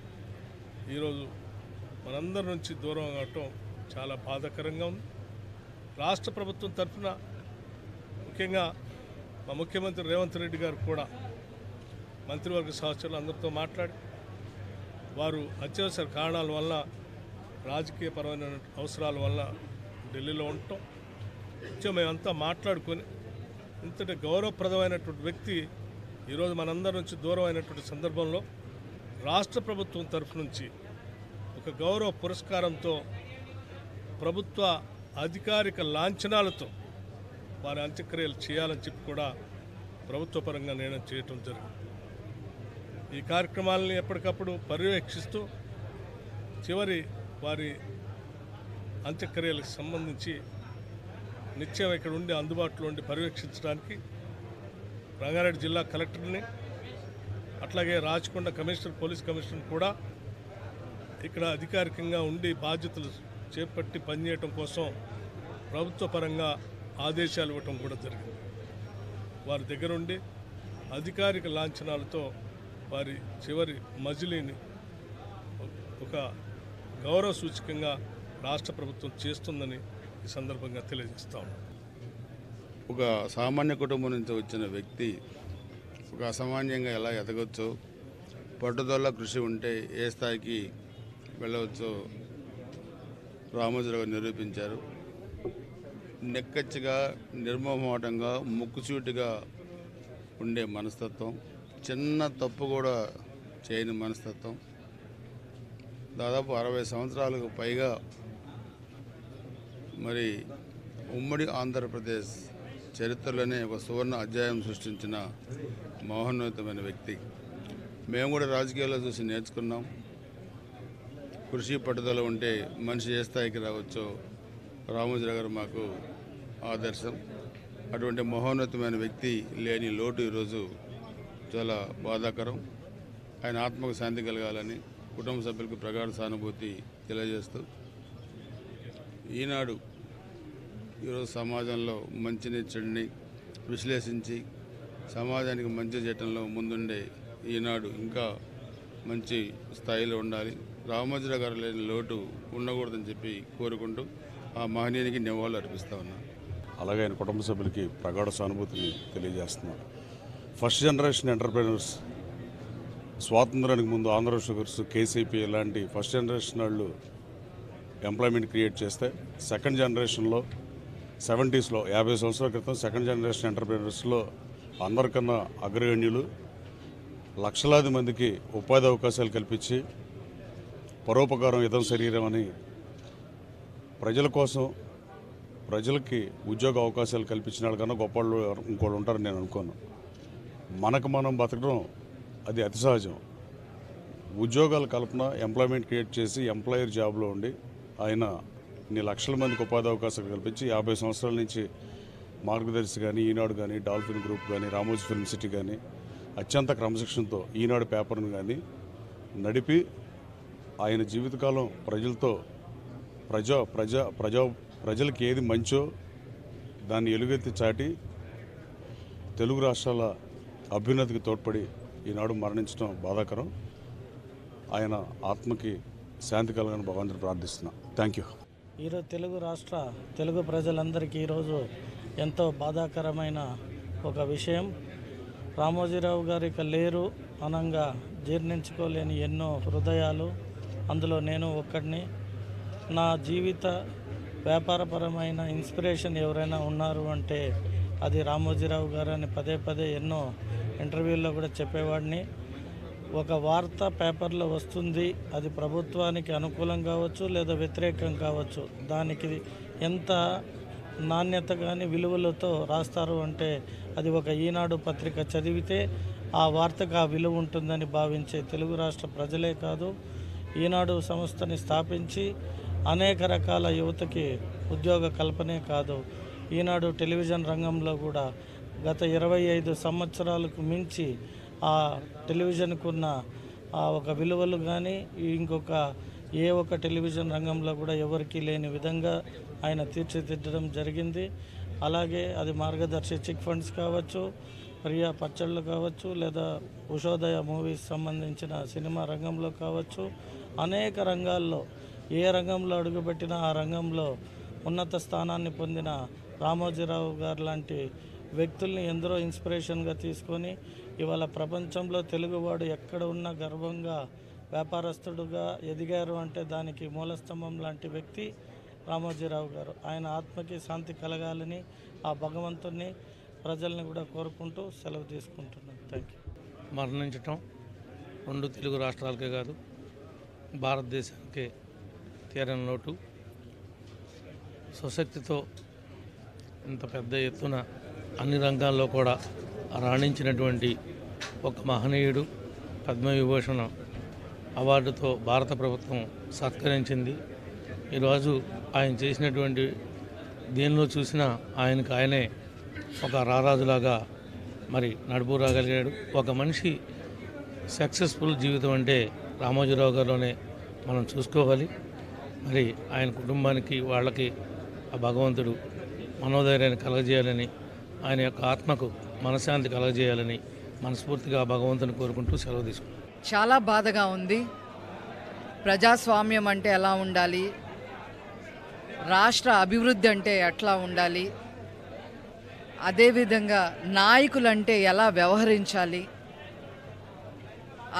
ఈరోజు మనందరి నుంచి దూరం అవటం చాలా బాధాకరంగా ఉంది. రాష్ట్ర ప్రభుత్వం తరఫున ముఖ్యంగా మా ముఖ్యమంత్రి రేవంత్ రెడ్డి గారు కూడా మంత్రివర్గ సహచరులు అందరితో మాట్లాడి వారు అత్యవసర కారణాల వల్ల, రాజకీయపరమైన అవసరాల వల్ల ఢిల్లీలో ఉండటం, మేమంతా మాట్లాడుకొని ఇంతటి గౌరవప్రదమైనటువంటి వ్యక్తి ఈరోజు మనందరి నుంచి దూరం అయినటువంటి సందర్భంలో రాష్ట్ర ప్రభుత్వం తరఫు నుంచి ఒక గౌరవ పురస్కారంతో, ప్రభుత్వ అధికారిక లాంఛనాలతో వారి అంత్యక్రియలు చేయాలని చెప్పి కూడా ప్రభుత్వ పరంగా నిర్ణయం చేయటం జరిగింది. ఈ కార్యక్రమాలని ఎప్పటికప్పుడు పర్యవేక్షిస్తూ చివరి వారి అంత్యక్రియలకు సంబంధించి నిత్యం ఇక్కడ ఉండి అందుబాటులో ఉండి పర్యవేక్షించడానికి రంగారెడ్డి జిల్లా కలెక్టర్ని, అట్లాగే రాచకొండ పోలీస్ కమిషనర్ కూడా ఇక్కడ అధికారికంగా ఉండి బాధ్యతలు చేపట్టి పనిచేయటం కోసం ప్రభుత్వ పరంగా ఆదేశాలు ఇవ్వటం కూడా జరిగింది. వారి దగ్గరుండి అధికారిక లాంఛనాలతో వారి చివరి మజిలీని ఒక గౌరవ సూచకంగా రాష్ట్ర ప్రభుత్వం చేస్తుందని ఈ సందర్భంగా తెలియజేస్తా ఉన్నాం. ఒక సామాన్య కుటుంబం నుంచి వచ్చిన వ్యక్తి ఒక అసామాన్యంగా ఎలా ఎదగొచ్చు, పట్టుదల కృషి ఉంటే ఏ స్థాయికి వెళ్ళవచ్చో రామోజీరావు నిరూపించారు. నెక్కచ్చిగా, నిర్మోహమాటంగా, ముక్కుసూటిగా ఉండే మనస్తత్వం, చిన్న తప్పు కూడా చేయని మనస్తత్వం. దాదాపు 60 సంవత్సరాలకు పైగా మరి ఉమ్మడి ఆంధ్రప్రదేశ్ చరిత్రలోనే ఒక సువర్ణ అధ్యాయం సృష్టించిన మహోన్నతమైన వ్యక్తి. మేము కూడా రాజకీయాల్లో చూసి నేర్చుకున్నాం. కృషి పట్టుదల ఉంటే మనిషి ఏ స్థాయికి రావచ్చో రామోజీరావు గారు మాకు ఆదర్శం. అటువంటి మహోన్నతమైన వ్యక్తి లేని లోటు ఈరోజు చాలా బాధాకరం. ఆయన ఆత్మకు శాంతి కలగాలని కుటుంబ సభ్యులకు ప్రగాఢ సానుభూతి తెలియజేస్తూ, ఈనాడు ఈరోజు సమాజంలో మంచిని చెడుని విశ్లేషించి సమాజానికి మంచి చేయటంలో ముందుండే ఈనాడు ఇంకా మంచి స్థాయిలో ఉండాలి. రామోజీరావు గారు లేని లోటు ఉండకూడదని చెప్పి కోరుకుంటూ ఆ మహనీయునికి నివాళులు అర్పిస్తా ఉన్నాను. అలాగే ఆయన కుటుంబ సభ్యులకి ప్రగాఢ సానుభూతిని తెలియజేస్తున్నారు. ఫస్ట్ జనరేషన్ ఎంటర్ప్రెన్యూర్స్, స్వాతంత్రానికి ముందు ఆంధ్ర షుగర్స్, కేసీపీ ఇలాంటి ఫస్ట్ జనరేషన్ వాళ్ళు ఎంప్లాయ్మెంట్ క్రియేట్ చేస్తే సెకండ్ జనరేషన్లో 70sలో 50 సంవత్సరాల క్రితం సెకండ్ జనరేషన్ ఎంటర్ప్రెన్యూర్స్లో అందరికన్నా అగ్రగణ్యులు, లక్షలాది మందికి ఉపాధి అవకాశాలు కల్పించి పరోపకారం ఇదం శరీరం అని ప్రజల కోసం, ప్రజలకి ఉద్యోగ అవకాశాలు కల్పించిన వాళ్ళకన్నా గొప్ప వాళ్ళు ఇంకోళ్ళు ఉంటారని నేను అనుకోను. మనకు మనం బతకడం అది అతి సహజం. ఉద్యోగాల కల్పన, ఎంప్లాయ్మెంట్ క్రియేట్ చేసి ఎంప్లాయర్ జాబ్లో ఉండి ఆయన ఇన్ని లక్షల మందికి ఉపాధి అవకాశాలు కల్పించి 50 సంవత్సరాల నుంచి మార్గదర్శి కానీ, ఈనాడు కానీ, డాల్ఫిన్ గ్రూప్ కానీ, రామోజీ ఫిల్మ్ సిటీ కానీ అత్యంత క్రమశిక్షణతో ఈనాడు పేపర్ను కానీ నడిపి ఆయన జీవితకాలం ప్రజలతో ప్రజలకు ఏది మంచో దాన్ని ఎలుగెత్తి చాటి తెలుగు రాష్ట్రాల అభ్యున్నతికి తోడ్పడి ఈనాడు మరణించడం బాధాకరం. ఆయన ఆత్మకి శాంతి కలగని భగవంతుని ప్రార్థిస్తున్నా. Thank you. ఈరోజు తెలుగు ప్రజలందరికీ ఈరోజు ఎంతో బాధాకరమైన ఒక విషయం. రామోజీరావు గారు ఇక లేరు అనంగా జీర్ణించుకోలేని ఎన్నో హృదయాలు, అందులో నేను ఒక్కడిని. నా జీవిత వ్యాపారపరమైన ఇన్స్పిరేషన్ ఎవరైనా ఉన్నారు అంటే అది రామోజీరావు గారు అని పదే పదే ఎన్నో ఇంటర్వ్యూల్లో కూడా చెప్పేవాడిని. ఒక వార్త పేపర్లో వస్తుంది, అది ప్రభుత్వానికి అనుకూలం కావచ్చు లేదా వ్యతిరేకం కావచ్చు, దానికి ఎంత నాణ్యత కానీ విలువలతో రాస్తారు అంటే అది ఒక ఈనాడు పత్రిక చదివితే ఆ వార్తకు ఆ విలువ ఉంటుందని భావించే తెలుగు రాష్ట్ర ప్రజలే కాదు, ఈనాడు సంస్థని స్థాపించి అనేక రకాల యువతకి ఉద్యోగ కల్పనే కాదు, ఈనాడు టెలివిజన్ రంగంలో కూడా గత 25 సంవత్సరాలకు మించి ఆ టెలివిజన్కున్న ఆ ఒక విలువలు కానీ ఇంకొక ఏ ఒక్క టెలివిజన్ రంగంలో కూడా ఎవరికీ లేని విధంగా ఆయన తీర్చిదిద్దడం జరిగింది. అలాగే అది మార్గదర్శి చిక్ ఫండ్స్ కావచ్చు, ప్రియా పచ్చళ్ళు కావచ్చు, లేదా ఉషోదయ మూవీస్ సంబంధించిన సినిమా రంగంలో కావచ్చు, అనేక రంగాల్లో ఏ రంగంలో అడుగుపెట్టినా ఆ రంగంలో ఉన్నత స్థానాన్ని పొందిన రామోజీరావు గారు లాంటి వ్యక్తుల్ని ఎందరో ఇన్స్పిరేషన్గా తీసుకొని ఇవాళ ప్రపంచంలో తెలుగువాడు ఎక్కడ ఉన్నా గర్వంగా వ్యాపారస్తుడుగా ఎదిగారు అంటే దానికి మూలస్తంభం లాంటి వ్యక్తి రామోజీరావు గారు. ఆయన ఆత్మకి శాంతి కలగాలని ఆ భగవంతుని ప్రజల్ని కూడా కోరుకుంటూ సెలవు తీసుకుంటున్నాను. Thank you. మరణించటం 2 తెలుగు రాష్ట్రాలకే కాదు భారతదేశానికే తీరని లోటు. స్వశక్తితో ఇంత పెద్ద ఎత్తున అన్ని రంగాల్లో కూడా రాణించినటువంటి ఒక మహనీయుడు పద్మవిభూషణ అవార్డుతో భారత ప్రభుత్వం సత్కరించింది. ఈరోజు ఆయన చేసినటువంటి దేనిలో చూసినా ఆయనకు ఆయనే ఒక రారాజులాగా మరి నడుపు రాగలిగాడు. ఒక మనిషి సక్సెస్ఫుల్ జీవితం అంటే రామోజీరావు గారిలోనే మనం చూసుకోవాలి. మరి ఆయన కుటుంబానికి వాళ్ళకి ఆ భగవంతుడు మనోధైర్యాన్ని కలగజేయాలని, ఆయన యొక్క ఆత్మకు మనశ్శాంతి కలగజేయాలని మనస్ఫూర్తిగా భగవంతుని కోరుకుంటూ సెలవు తీసుకుంటాం. చాలా బాధగా ఉంది. ప్రజాస్వామ్యం అంటే ఎలా ఉండాలి, రాష్ట్ర అభివృద్ధి అంటే ఎట్లా ఉండాలి, అదేవిధంగా నాయకులంటే ఎలా వ్యవహరించాలి,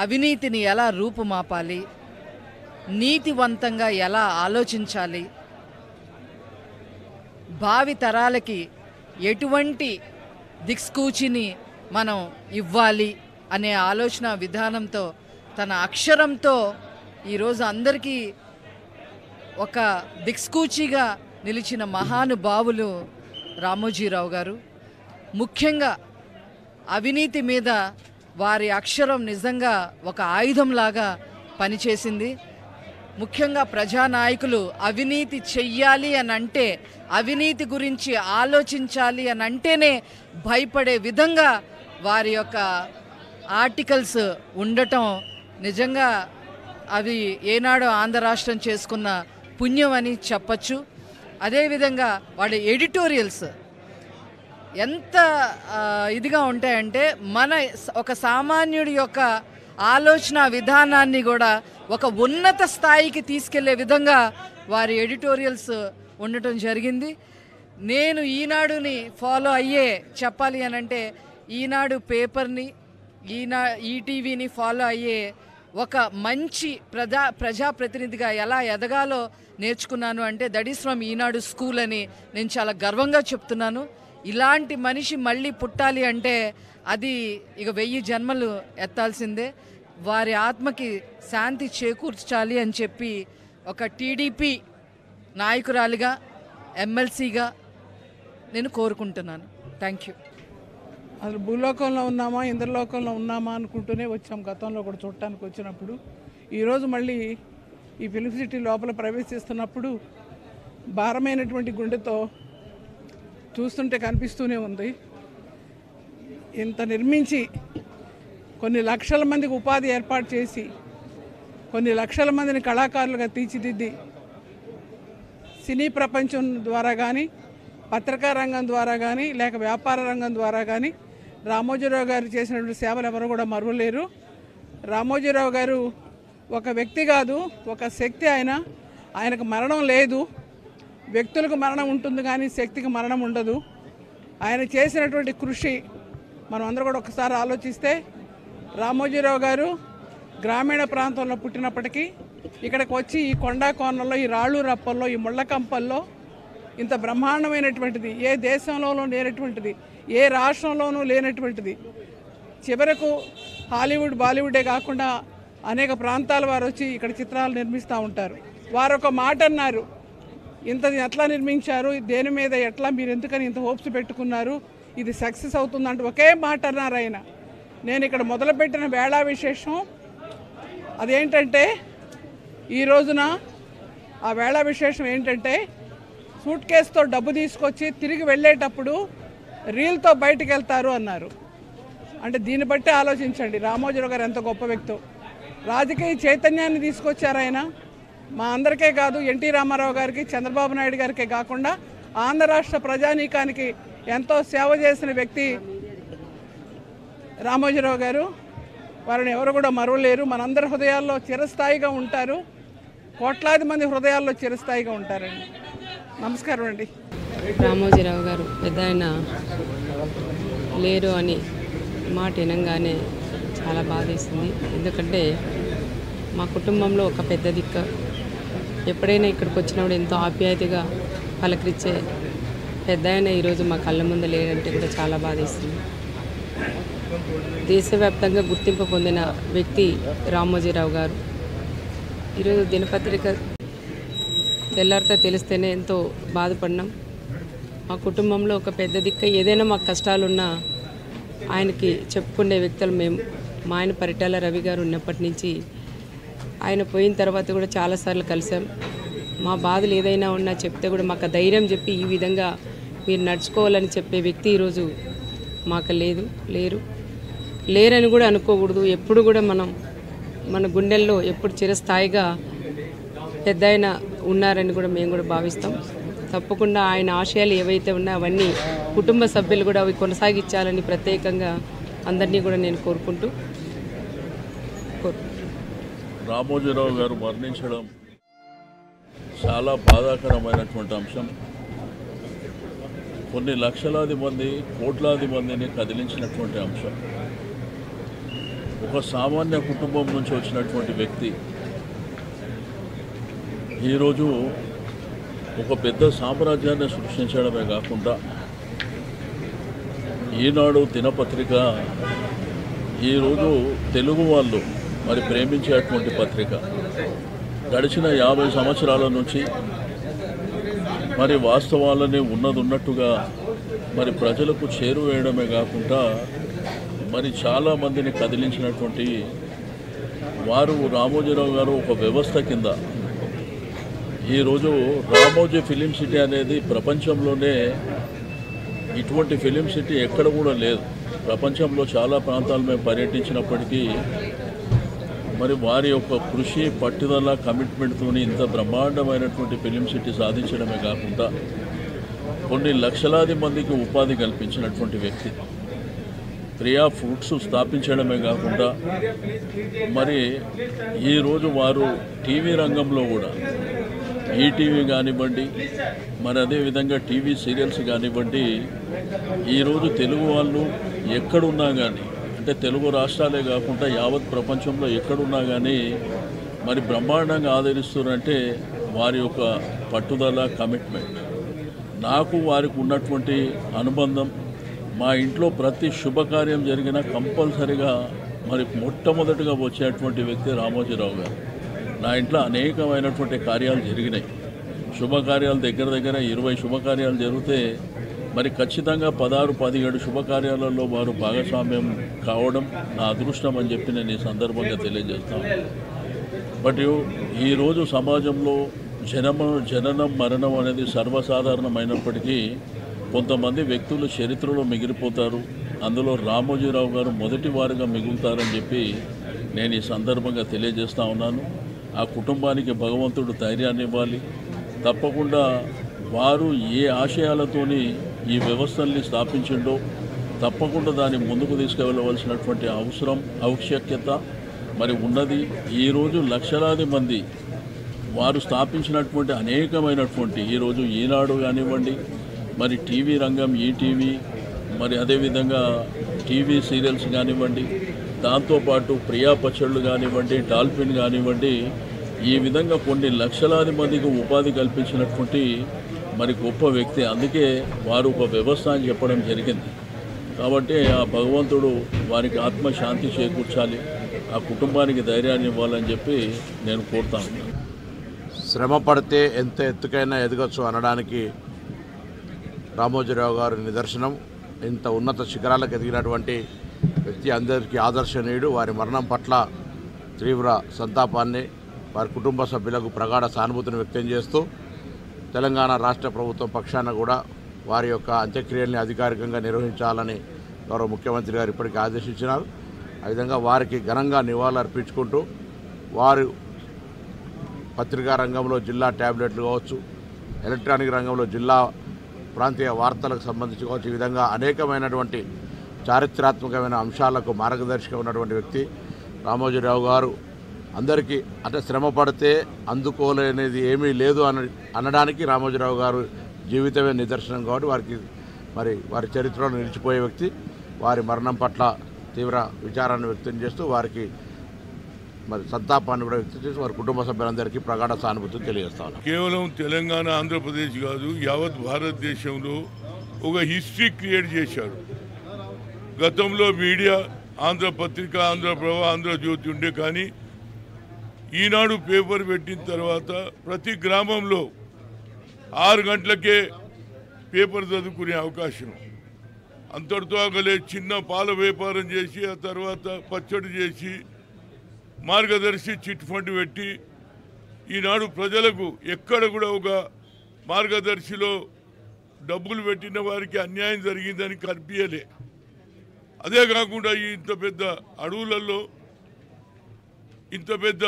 అవినీతిని ఎలా రూపుమాపాలి, నీతివంతంగా ఎలా ఆలోచించాలి, భావి తరాలకి ఎటువంటి దిక్సూచిని మనం ఇవ్వాలి అనే ఆలోచన విధానంతో తన అక్షరంతో ఈరోజు అందరికీ ఒక దిక్సూచిగా నిలిచిన మహానుభావులు రామోజీరావు గారు. ముఖ్యంగా అవినీతి మీద వారి అక్షరం నిజంగా ఒక ఆయుధంలాగా పనిచేసింది. ముఖ్యంగా ప్రజానాయకులు అవినీతి చెయ్యాలి అని అంటే, అవినీతి గురించి ఆలోచించాలి అని అంటేనే భయపడే విధంగా వారి యొక్క ఆర్టికల్స్ ఉండటం నిజంగా అవి ఏనాడో ఆంధ్ర రాష్ట్రం చేసుకున్న పుణ్యం అని చెప్పచ్చు. అదేవిధంగా వాళ్ళ ఎడిటోరియల్స్ ఎంత ఇదిగా ఉంటాయంటే మన ఒక సామాన్యుడి యొక్క ఆలోచన విధానాన్ని కూడా ఒక ఉన్నత స్థాయికి తీసుకెళ్లే విధంగా వారి ఎడిటోరియల్స్ ఉండటం జరిగింది. నేను ఈనాడుని ఫాలో అయ్యే చెప్పాలి అని అంటే ఈనాడు పేపర్ని ఈటీవీని ఫాలో అయ్యే ఒక మంచి ప్రజాప్రతినిధిగా ఎలా ఎదగాలో నేర్చుకున్నాను. అంటే that is from Eenadu school అని నేను చాలా గర్వంగా చెప్తున్నాను. ఇలాంటి మనిషి మళ్ళీ పుట్టాలి అంటే అది ఇక 1000 జన్మలు ఎత్తాల్సిందే. వారి ఆత్మకి శాంతి చేకూర్చాలి అని చెప్పి ఒక టీడీపీ నాయకురాలిగా, ఎమ్మెల్సీగా నేను కోరుకుంటున్నాను. Thank you. అసలు భూలోకంలో ఉన్నామా ఇంద్రలోకంలో ఉన్నామా అనుకుంటూనే వచ్చాం గతంలో కూడా చూడటానికి వచ్చినప్పుడు. ఈరోజు మళ్ళీ ఈ ఫిల్మ్ సిటీ లోపల ప్రవేశిస్తున్నప్పుడు భారమైనటువంటి గుండెతో చూస్తుంటే కనిపిస్తూనే ఉంది. ఇంత నిర్మించి కొన్ని లక్షల మందికి ఉపాధి ఏర్పాటు చేసి కొన్ని లక్షల మందిని కళాకారులుగా తీర్చిదిద్ది సినీ ప్రపంచం ద్వారా కానీ, పత్రికా రంగం ద్వారా కానీ, లేక వ్యాపార రంగం ద్వారా కానీ రామోజీరావు గారు చేసినటువంటి సేవలు ఎవరు కూడా మరువలేరు. రామోజీరావు గారు ఒక వ్యక్తి కాదు, ఒక శక్తి. ఆయనకు మరణం లేదు. వ్యక్తులకు మరణం ఉంటుంది కానీ శక్తికి మరణం ఉండదు. ఆయన చేసినటువంటి కృషి మనం అందరూ కూడా ఒకసారి ఆలోచిస్తే, రామోజీరావు గారు గ్రామీణ ప్రాంతంలో పుట్టినప్పటికీ ఇక్కడికి వచ్చి ఈ కొండా కోనల్లో, ఈ రాళ్ళు రప్పల్లో, ఈ ముళ్ళ కంపల్లో ఇంత బ్రహ్మాండమైనటువంటిది ఏ దేశంలోనూ లేనటువంటిది, ఏ రాష్ట్రంలోనూ లేనటువంటిది, చివరకు హాలీవుడ్ బాలీవుడే కాకుండా అనేక ప్రాంతాల వారు వచ్చి ఇక్కడ చిత్రాలు నిర్మిస్తూ ఉంటారు. వారు ఒక మాట అన్నారు, ఇంతది ఎట్లా నిర్మించారు, దేని మీద ఎట్లా, మీరు ఎందుకని ఇంత హోప్స్ పెట్టుకున్నారు, ఇది సక్సెస్ అవుతుందంటే ఒకే మాట అన్నారు ఆయన. నేను ఇక్కడ మొదలుపెట్టిన వేళా విశేషం అదేంటంటే, ఈ రోజున ఆ వేళా విశేషం ఏంటంటే, సూట్ కేసుతో డబ్బు తీసుకొచ్చి తిరిగి వెళ్ళేటప్పుడు రీల్తో బయటికి వెళ్తారు అన్నారు. అంటే దీన్ని బట్టి ఆలోచించండి రామోజీరావు గారు ఎంత గొప్ప వ్యక్తో. రాజకీయ చైతన్యాన్ని తీసుకొచ్చారు ఆయన. మా అందరికే కాదు, ఎన్టీ రామారావు గారికి, చంద్రబాబు నాయుడు గారికే కాకుండా ఆంధ్ర రాష్ట్ర ప్రజానీకానికి ఎంతో సేవ చేసిన వ్యక్తి రామోజీరావు గారు. వారిని ఎవరు కూడా మరవలేరు. మనందరి హృదయాల్లో చిరస్థాయిగా ఉంటారు. కోట్లాది మంది హృదయాల్లో చిరస్థాయిగా ఉంటారండి. నమస్కారం అండి. రామోజీరావు గారు పెద్ద ఆయన లేరు అని మాట వినంగానే చాలా బాధేసింది. ఎందుకంటే మా కుటుంబంలో ఒక పెద్ద దిక్కు, ఎప్పుడైనా ఇక్కడికి వచ్చినప్పుడు ఎంతో ఆప్యాయతగా పలకరించే పెద్ద ఆయన ఈరోజు మా కళ్ళ ముందు లేదంటే కూడా చాలా బాధేస్తుంది. దేశవ్యాప్తంగా గుర్తింపు పొందిన వ్యక్తి రామోజీరావు గారు. ఈరోజు దినపత్రిక తెల్లారితో తెలిస్తేనే ఎంతో బాధపడినాం. మా కుటుంబంలో ఒక పెద్ద దిక్కు, ఏదైనా మాకు కష్టాలున్నా ఆయనకి చెప్పుకునే వ్యక్తులు మేము. మా ఆయన పరిటాల రవి గారు ఉన్నప్పటి నుంచి ఆయన పోయిన తర్వాత కూడా చాలాసార్లు కలిసాం. మా బాధలు ఏదైనా ఉన్నా చెప్తే కూడా మాకు ధైర్యం చెప్పి ఈ విధంగా మీరు నడుచుకోవాలని చెప్పే వ్యక్తి ఈరోజు మాకు లేరని కూడా అనుకోకూడదు. ఎప్పుడు కూడా మన గుండెల్లో ఎప్పుడు చిరస్థాయిగా పెద్ద ఆయన ఉన్నారని కూడా మేము కూడా భావిస్తాం. తప్పకుండా ఆయన ఆశయాలు ఏవైతే ఉన్నాయో అవన్నీ కుటుంబ సభ్యులు కూడా అవి కొనసాగించాలని ప్రత్యేకంగా అందరినీ కూడా నేను కోరుకుంటూ రామోజీరావు గారు మరణించడం చాలా బాధాకరమైనటువంటి అంశం. కొన్ని లక్షలాది మంది, కోట్లాది మందిని కదిలించినటువంటి అంశం. ఒక సామాన్య కుటుంబం నుంచి వచ్చినటువంటి వ్యక్తి ఈరోజు ఒక పెద్ద సామ్రాజ్యాన్ని సృష్టించడమే కాకుండా ఈనాడు దినపత్రిక ఈరోజు తెలుగు వాళ్ళు మరి ప్రేమించేటువంటి పత్రిక. గడిచిన 50 సంవత్సరాల నుంచి మరి వాస్తవాలని ఉన్నట్టుగా మరి ప్రజలకు చేరువేయడమే కాకుండా మరి చాలామందిని కదిలించినటువంటి వారు రామోజీరావు గారు ఒక వ్యవస్థ కింద ఈరోజు రామోజీ ఫిలిం సిటీ అనేది ప్రపంచంలోనే ఇటువంటి ఫిలిం సిటీ ఎక్కడ కూడా లేదు. ప్రపంచంలో చాలా ప్రాంతాలు మేము పర్యటించినప్పటికీ మరి వారి యొక్క కృషి పట్టుదల కమిట్మెంట్తో ఇంత బ్రహ్మాండమైనటువంటి ఫిలిం సిటీ సాధించడమే కాకుండా కొన్ని లక్షలాది మందికి ఉపాధి కల్పించినటువంటి వ్యక్తి. ప్రియా ఫుడ్స్ స్థాపించడమే కాకుండా మరి ఈరోజు వారు టీవీ రంగంలో కూడా ఈటీవీ కానివ్వండి, మరి అదేవిధంగా టీవీ సీరియల్స్ కానివ్వండి, ఈరోజు తెలుగు వాళ్ళు ఎక్కడున్నా కానీ, అంటే తెలుగు రాష్ట్రాలే కాకుండా యావత్ ప్రపంచంలో ఎక్కడున్నా కానీ మరి బ్రహ్మాండంగా ఆదరిస్తున్నారంటే వారి యొక్క పట్టుదల కమిట్మెంట్. నాకు వారికి ఉన్నటువంటి అనుబంధం, మా ఇంట్లో ప్రతి శుభకార్యం జరిగినా కంపల్సరిగా మరి మొట్టమొదటిగా వచ్చేటువంటి వ్యక్తి రామోజీరావు గారు. నా ఇంట్లో అనేకమైనటువంటి కార్యాలు జరిగినాయి. శుభకార్యాలు దగ్గర 20 శుభకార్యాలు జరిగితే మరి ఖచ్చితంగా 16-17 శుభకార్యాలలో వారు భాగస్వామ్యం కావడం నా అదృష్టం అని చెప్పి నేను ఈ సందర్భంగా తెలియజేస్తాను. బట్ ఈరోజు సమాజంలో జననం మరణం అనేది సర్వసాధారణమైనప్పటికీ కొంతమంది వ్యక్తులు చరిత్రలో మిగిలిపోతారు. అందులో రామోజీరావు గారు మొదటి వారుగా మిగులుతారని చెప్పి నేను ఈ సందర్భంగా తెలియజేస్తూ ఉన్నాను. ఆ కుటుంబానికి భగవంతుడు ధైర్యాన్ని ఇవ్వాలి. తప్పకుండా వారు ఏ ఆశయాలతోని ఈ వ్యవస్థల్ని స్థాపించిండో తప్పకుండా దాన్ని ముందుకు తీసుకువెళ్ళవలసినటువంటి ఆవశ్యకత మరి ఉన్నది. ఈరోజు లక్షలాది మంది వారు స్థాపించినటువంటి అనేకమైనటువంటి ఈరోజు ఈనాడు కానివ్వండి, మరి టీవీ రంగం ఈటీవీ, మరి అదేవిధంగా టీవీ సీరియల్స్ కానివ్వండి, దాంతోపాటు ప్రియా పచ్చళ్ళు కానివ్వండి, డాల్ఫిన్ కానివ్వండి, ఈ విధంగా కొన్ని లక్షలాది మందికి ఉపాధి కల్పించినటువంటి మరి గొప్ప వ్యక్తి. అందుకే వారు ఒక వ్యవస్థ అని చెప్పడం జరిగింది. కాబట్టి ఆ భగవంతుడు వారికి ఆత్మశాంతి చేకూర్చాలి, ఆ కుటుంబానికి ధైర్యాన్ని ఇవ్వాలని చెప్పి నేను కోరుతాను. శ్రమ పడితే ఎంత ఎత్తుకైనా ఎదగచ్చు అనడానికి రామోజీరావు గారు నిదర్శనం. ఇంత ఉన్నత శిఖరాలకు ఎదిగినటువంటి వ్యక్తి అందరికీ ఆదర్శనీయుడు. వారి మరణం పట్ల తీవ్ర సంతాపాన్ని, వారి కుటుంబ సభ్యులకు ప్రగాఢ సానుభూతిని వ్యక్తం చేస్తూ తెలంగాణ రాష్ట్ర ప్రభుత్వం పక్షాన కూడా వారి యొక్క అంత్యక్రియల్ని అధికారికంగా నిర్వహించాలని గౌరవ ముఖ్యమంత్రి గారు ఇప్పటికీ ఆదేశించినారు. ఆ విధంగా వారికి ఘనంగా నివాళులు అర్పించుకుంటూ వారు పత్రికా రంగంలో జిల్లా ట్యాబ్లెట్లు కావచ్చు, ఎలక్ట్రానిక్ రంగంలో జిల్లా ప్రాంతీయ వార్తలకు సంబంధించి కావచ్చు, ఈ విధంగా అనేకమైనటువంటి చారిత్రాత్మకమైన అంశాలకు మార్గదర్శిగా ఉన్నటువంటి వ్యక్తి రామోజీరావు గారు. అందరికీ అంటే శ్రమ పడితే అందుకోలేనిది ఏమీ లేదు అనడానికి రామోజీరావు గారు జీవితమే నిదర్శనం కాబట్టి వారి చరిత్రలో నిలిచిపోయే వ్యక్తి. వారి మరణం పట్ల తీవ్ర విచారాన్ని వ్యక్తం చేస్తూ వారికి సంతాపాన్ని కూడా వ్యక్తం చేసి వారి కుటుంబ సభ్యులందరికీ ప్రగాఢ సానుభూతిని తెలియజేస్తాను. కేవలం తెలంగాణ ఆంధ్రప్రదేశ్ కాదు, యావత్ భారతదేశంలో ఒక హిస్టరీ క్రియేట్ చేశాడు. గతంలో మీడియా ఆంధ్రపత్రిక, ఆంధ్రప్రభ, ఆంధ్రజ్యోతి ఉండే, కానీ ఈనాడు పేపర్ పెట్టిన తర్వాత ప్రతి గ్రామంలో 6 గంటలకే పేపర్ చదువుకునే అవకాశం. అంతటితో ఆగలే, చిన్న పాల వ్యాపారం చేసి ఆ తర్వాత పచ్చడి చేసి మార్గదర్శి చిట్ ఫండ్ పెట్టి ఈనాడు ప్రజలకు ఎక్కడ కూడా ఒక మార్గదర్శిలో డబ్బులు పెట్టిన వారికి అన్యాయం జరిగిందని కనిపించలే. అదే కాకుండా ఇంత పెద్ద అడవులలో ఇంత పెద్ద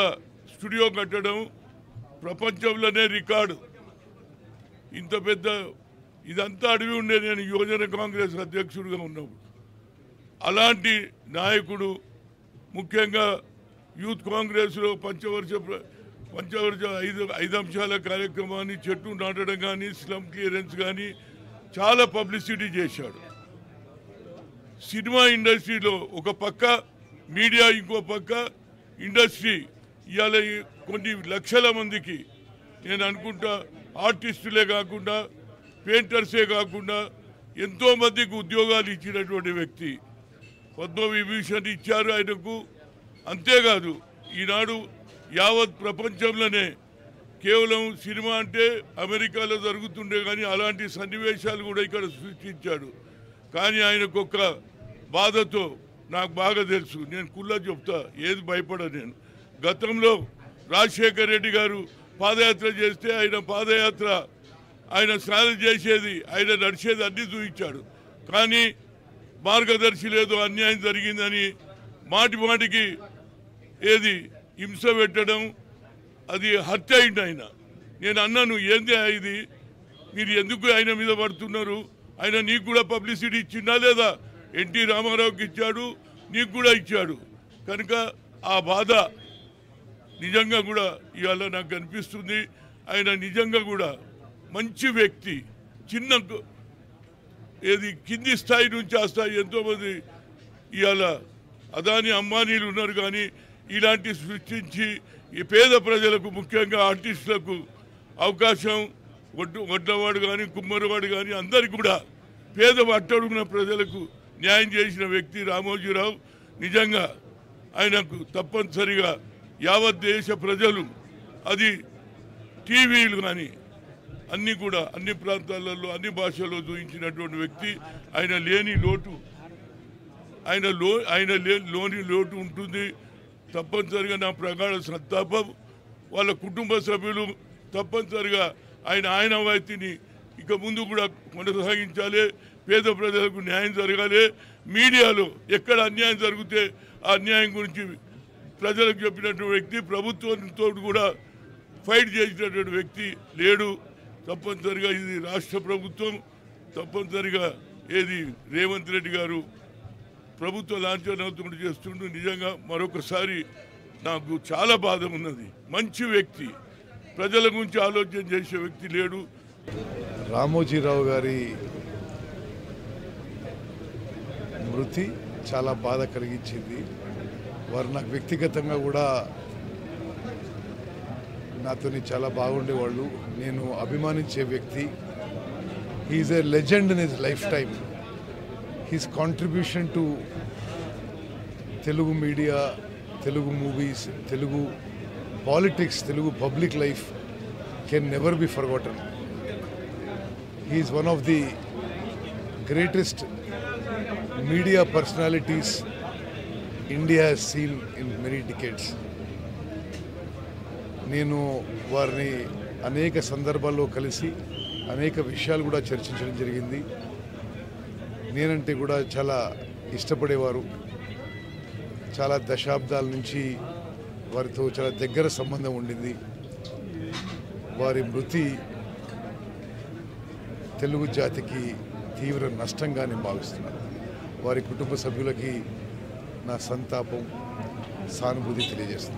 స్టూడియో కట్టడం ప్రపంచంలోనే రికార్డు. ఇంత పెద్ద ఇదంతా అడవి ఉండే నేను యువజన కాంగ్రెస్ అధ్యక్షుడిగా ఉన్నప్పుడు. అలాంటి నాయకుడు, ముఖ్యంగా యూత్ కాంగ్రెస్లో పంచవర్ష 5 అంశాల కార్యక్రమాన్ని, చెట్టు నాటడం కానీ, స్లమ్ క్లియరెన్స్ కానీ చాలా పబ్లిసిటీ చేశాడు. సినిమా ఇండస్ట్రీలో ఒక పక్క మీడియా ఇంకో పక్క ఇండస్ట్రీ ఇవాళ కొన్ని లక్షల మందికి నేను అనుకుంటా ఆర్టిస్టులే కాకుండా పెయింటర్సే కాకుండా ఎంతోమందికి ఉద్యోగాలు ఇచ్చినటువంటి వ్యక్తి. పద్మవిభూషణ్ ఇచ్చారు ఆయనకు. అంతేకాదు ఈనాడు యావత్ ప్రపంచంలోనే కేవలం సినిమా అంటే అమెరికాలో జరుగుతుండే కానీ అలాంటి సన్నివేశాలు కూడా ఇక్కడ సృష్టించాడు. కానీ ఆయనకు ఒక బాధతో నాకు బాగా తెలుసు, నేను కుల్లా చెప్తా, ఏది భయపడ. నేను గతంలో రాజశేఖర రెడ్డి గారు పాదయాత్ర చేస్తే ఆయన పాదయాత్ర ఆయన స్నానం చేసేది ఆయన నడిచేది అన్నీ చూపించాడు. కానీ మార్గదర్శి లేదు, అన్యాయం జరిగిందని మాటి మాటికి ఏది హింస పెట్టడం, అది హత్య అయింది ఆయన. నేను అన్నాను, ఏంది ఇది, మీరు ఎందుకు ఆయన మీద పడుతున్నారు? ఆయన నీకు కూడా పబ్లిసిటీ ఇచ్చిందా లేదా? ఎన్టీ రామారావుకి ఇచ్చాడు, నీకు కూడా ఇచ్చాడు. కనుక ఆ బాధ నిజంగా కూడా ఇవాళ నాకు అనిపిస్తుంది. ఆయన నిజంగా కూడా మంచి వ్యక్తి. చిన్న ఏది కింది స్థాయి నుంచి ఆ స్థాయి ఎంతోమంది ఇవాళ అదాని అంబానీలు ఉన్నారు. కానీ ఇలాంటి సృష్టించి ఈ పేద ప్రజలకు ముఖ్యంగా ఆర్టిస్టులకు అవకాశం, వడ్లవాడు కానీ కుమ్మరివాడు కానీ అందరికి కూడా పేద అట్టడుగున ప్రజలకు న్యాయం చేసిన వ్యక్తి రామోజీరావు. నిజంగా ఆయనకు తప్పనిసరిగా యావత్ దేశ ప్రజలు, అది టీవీలు కానీ అన్నీ కూడా అన్ని ప్రాంతాలలో అన్ని భాషల్లో చూపించినటువంటి వ్యక్తి. ఆయన లేని లోటు లోని లోటు ఉంటుంది. తప్పనిసరిగా నా ప్రగాఢ సంతాపం. వాళ్ళ కుటుంబ సభ్యులు తప్పనిసరిగా ఆయన వైద్యుని ఇక ముందు కూడా కొనసాగించాలి. పేద ప్రజలకు న్యాయం జరగాలి. మీడియాలో ఎక్కడ అన్యాయం జరిగితే ఆ అన్యాయం గురించి ప్రజలకు చెప్పినటువంటి వ్యక్తి, ప్రభుత్వంతో కూడా ఫైట్ చేసినటువంటి వ్యక్తి లేడు. తప్పనిసరిగా ఇది రాష్ట్ర ప్రభుత్వం, తప్పనిసరిగా ఏది రేవంత్ రెడ్డి గారు ప్రభుత్వ లాంఛనంతో చేస్తుంటూ నిజంగా మరొకసారి నాకు చాలా బాధ ఉన్నది. మంచి వ్యక్తి, ప్రజల గురించి ఆలోచన చేసే వ్యక్తి లేడు. రామోజీరావు గారి మృతి చాలా బాధ కలిగించింది. వారు నాకు వ్యక్తిగతంగా కూడా నాతోని చాలా బాగుండేవాళ్ళు. నేను అభిమానించే వ్యక్తి. He's a legend in his lifetime. His contribution to Telugu media, Telugu movies, Telugu politics, Telugu public life can never be forgotten. He is one of the greatest media personalities India has seen in many decades. నేను వారిని అనేక సందర్భాల్లో కలిసి అనేక విషయాలు కూడా చర్చించడం జరిగింది. నేనంటే కూడా చాలా ఇష్టపడేవారు. చాలా దశాబ్దాల నుంచి వారితో చాలా దగ్గర సంబంధం ఉండింది. వారి మృతి తెలుగు జాతికి తీవ్ర నష్టంగా నేను భావిస్తున్నాను. వారి కుటుంబ సభ్యులకి నా సంతాపం, సానుభూతి తెలియజేస్తున్నాను.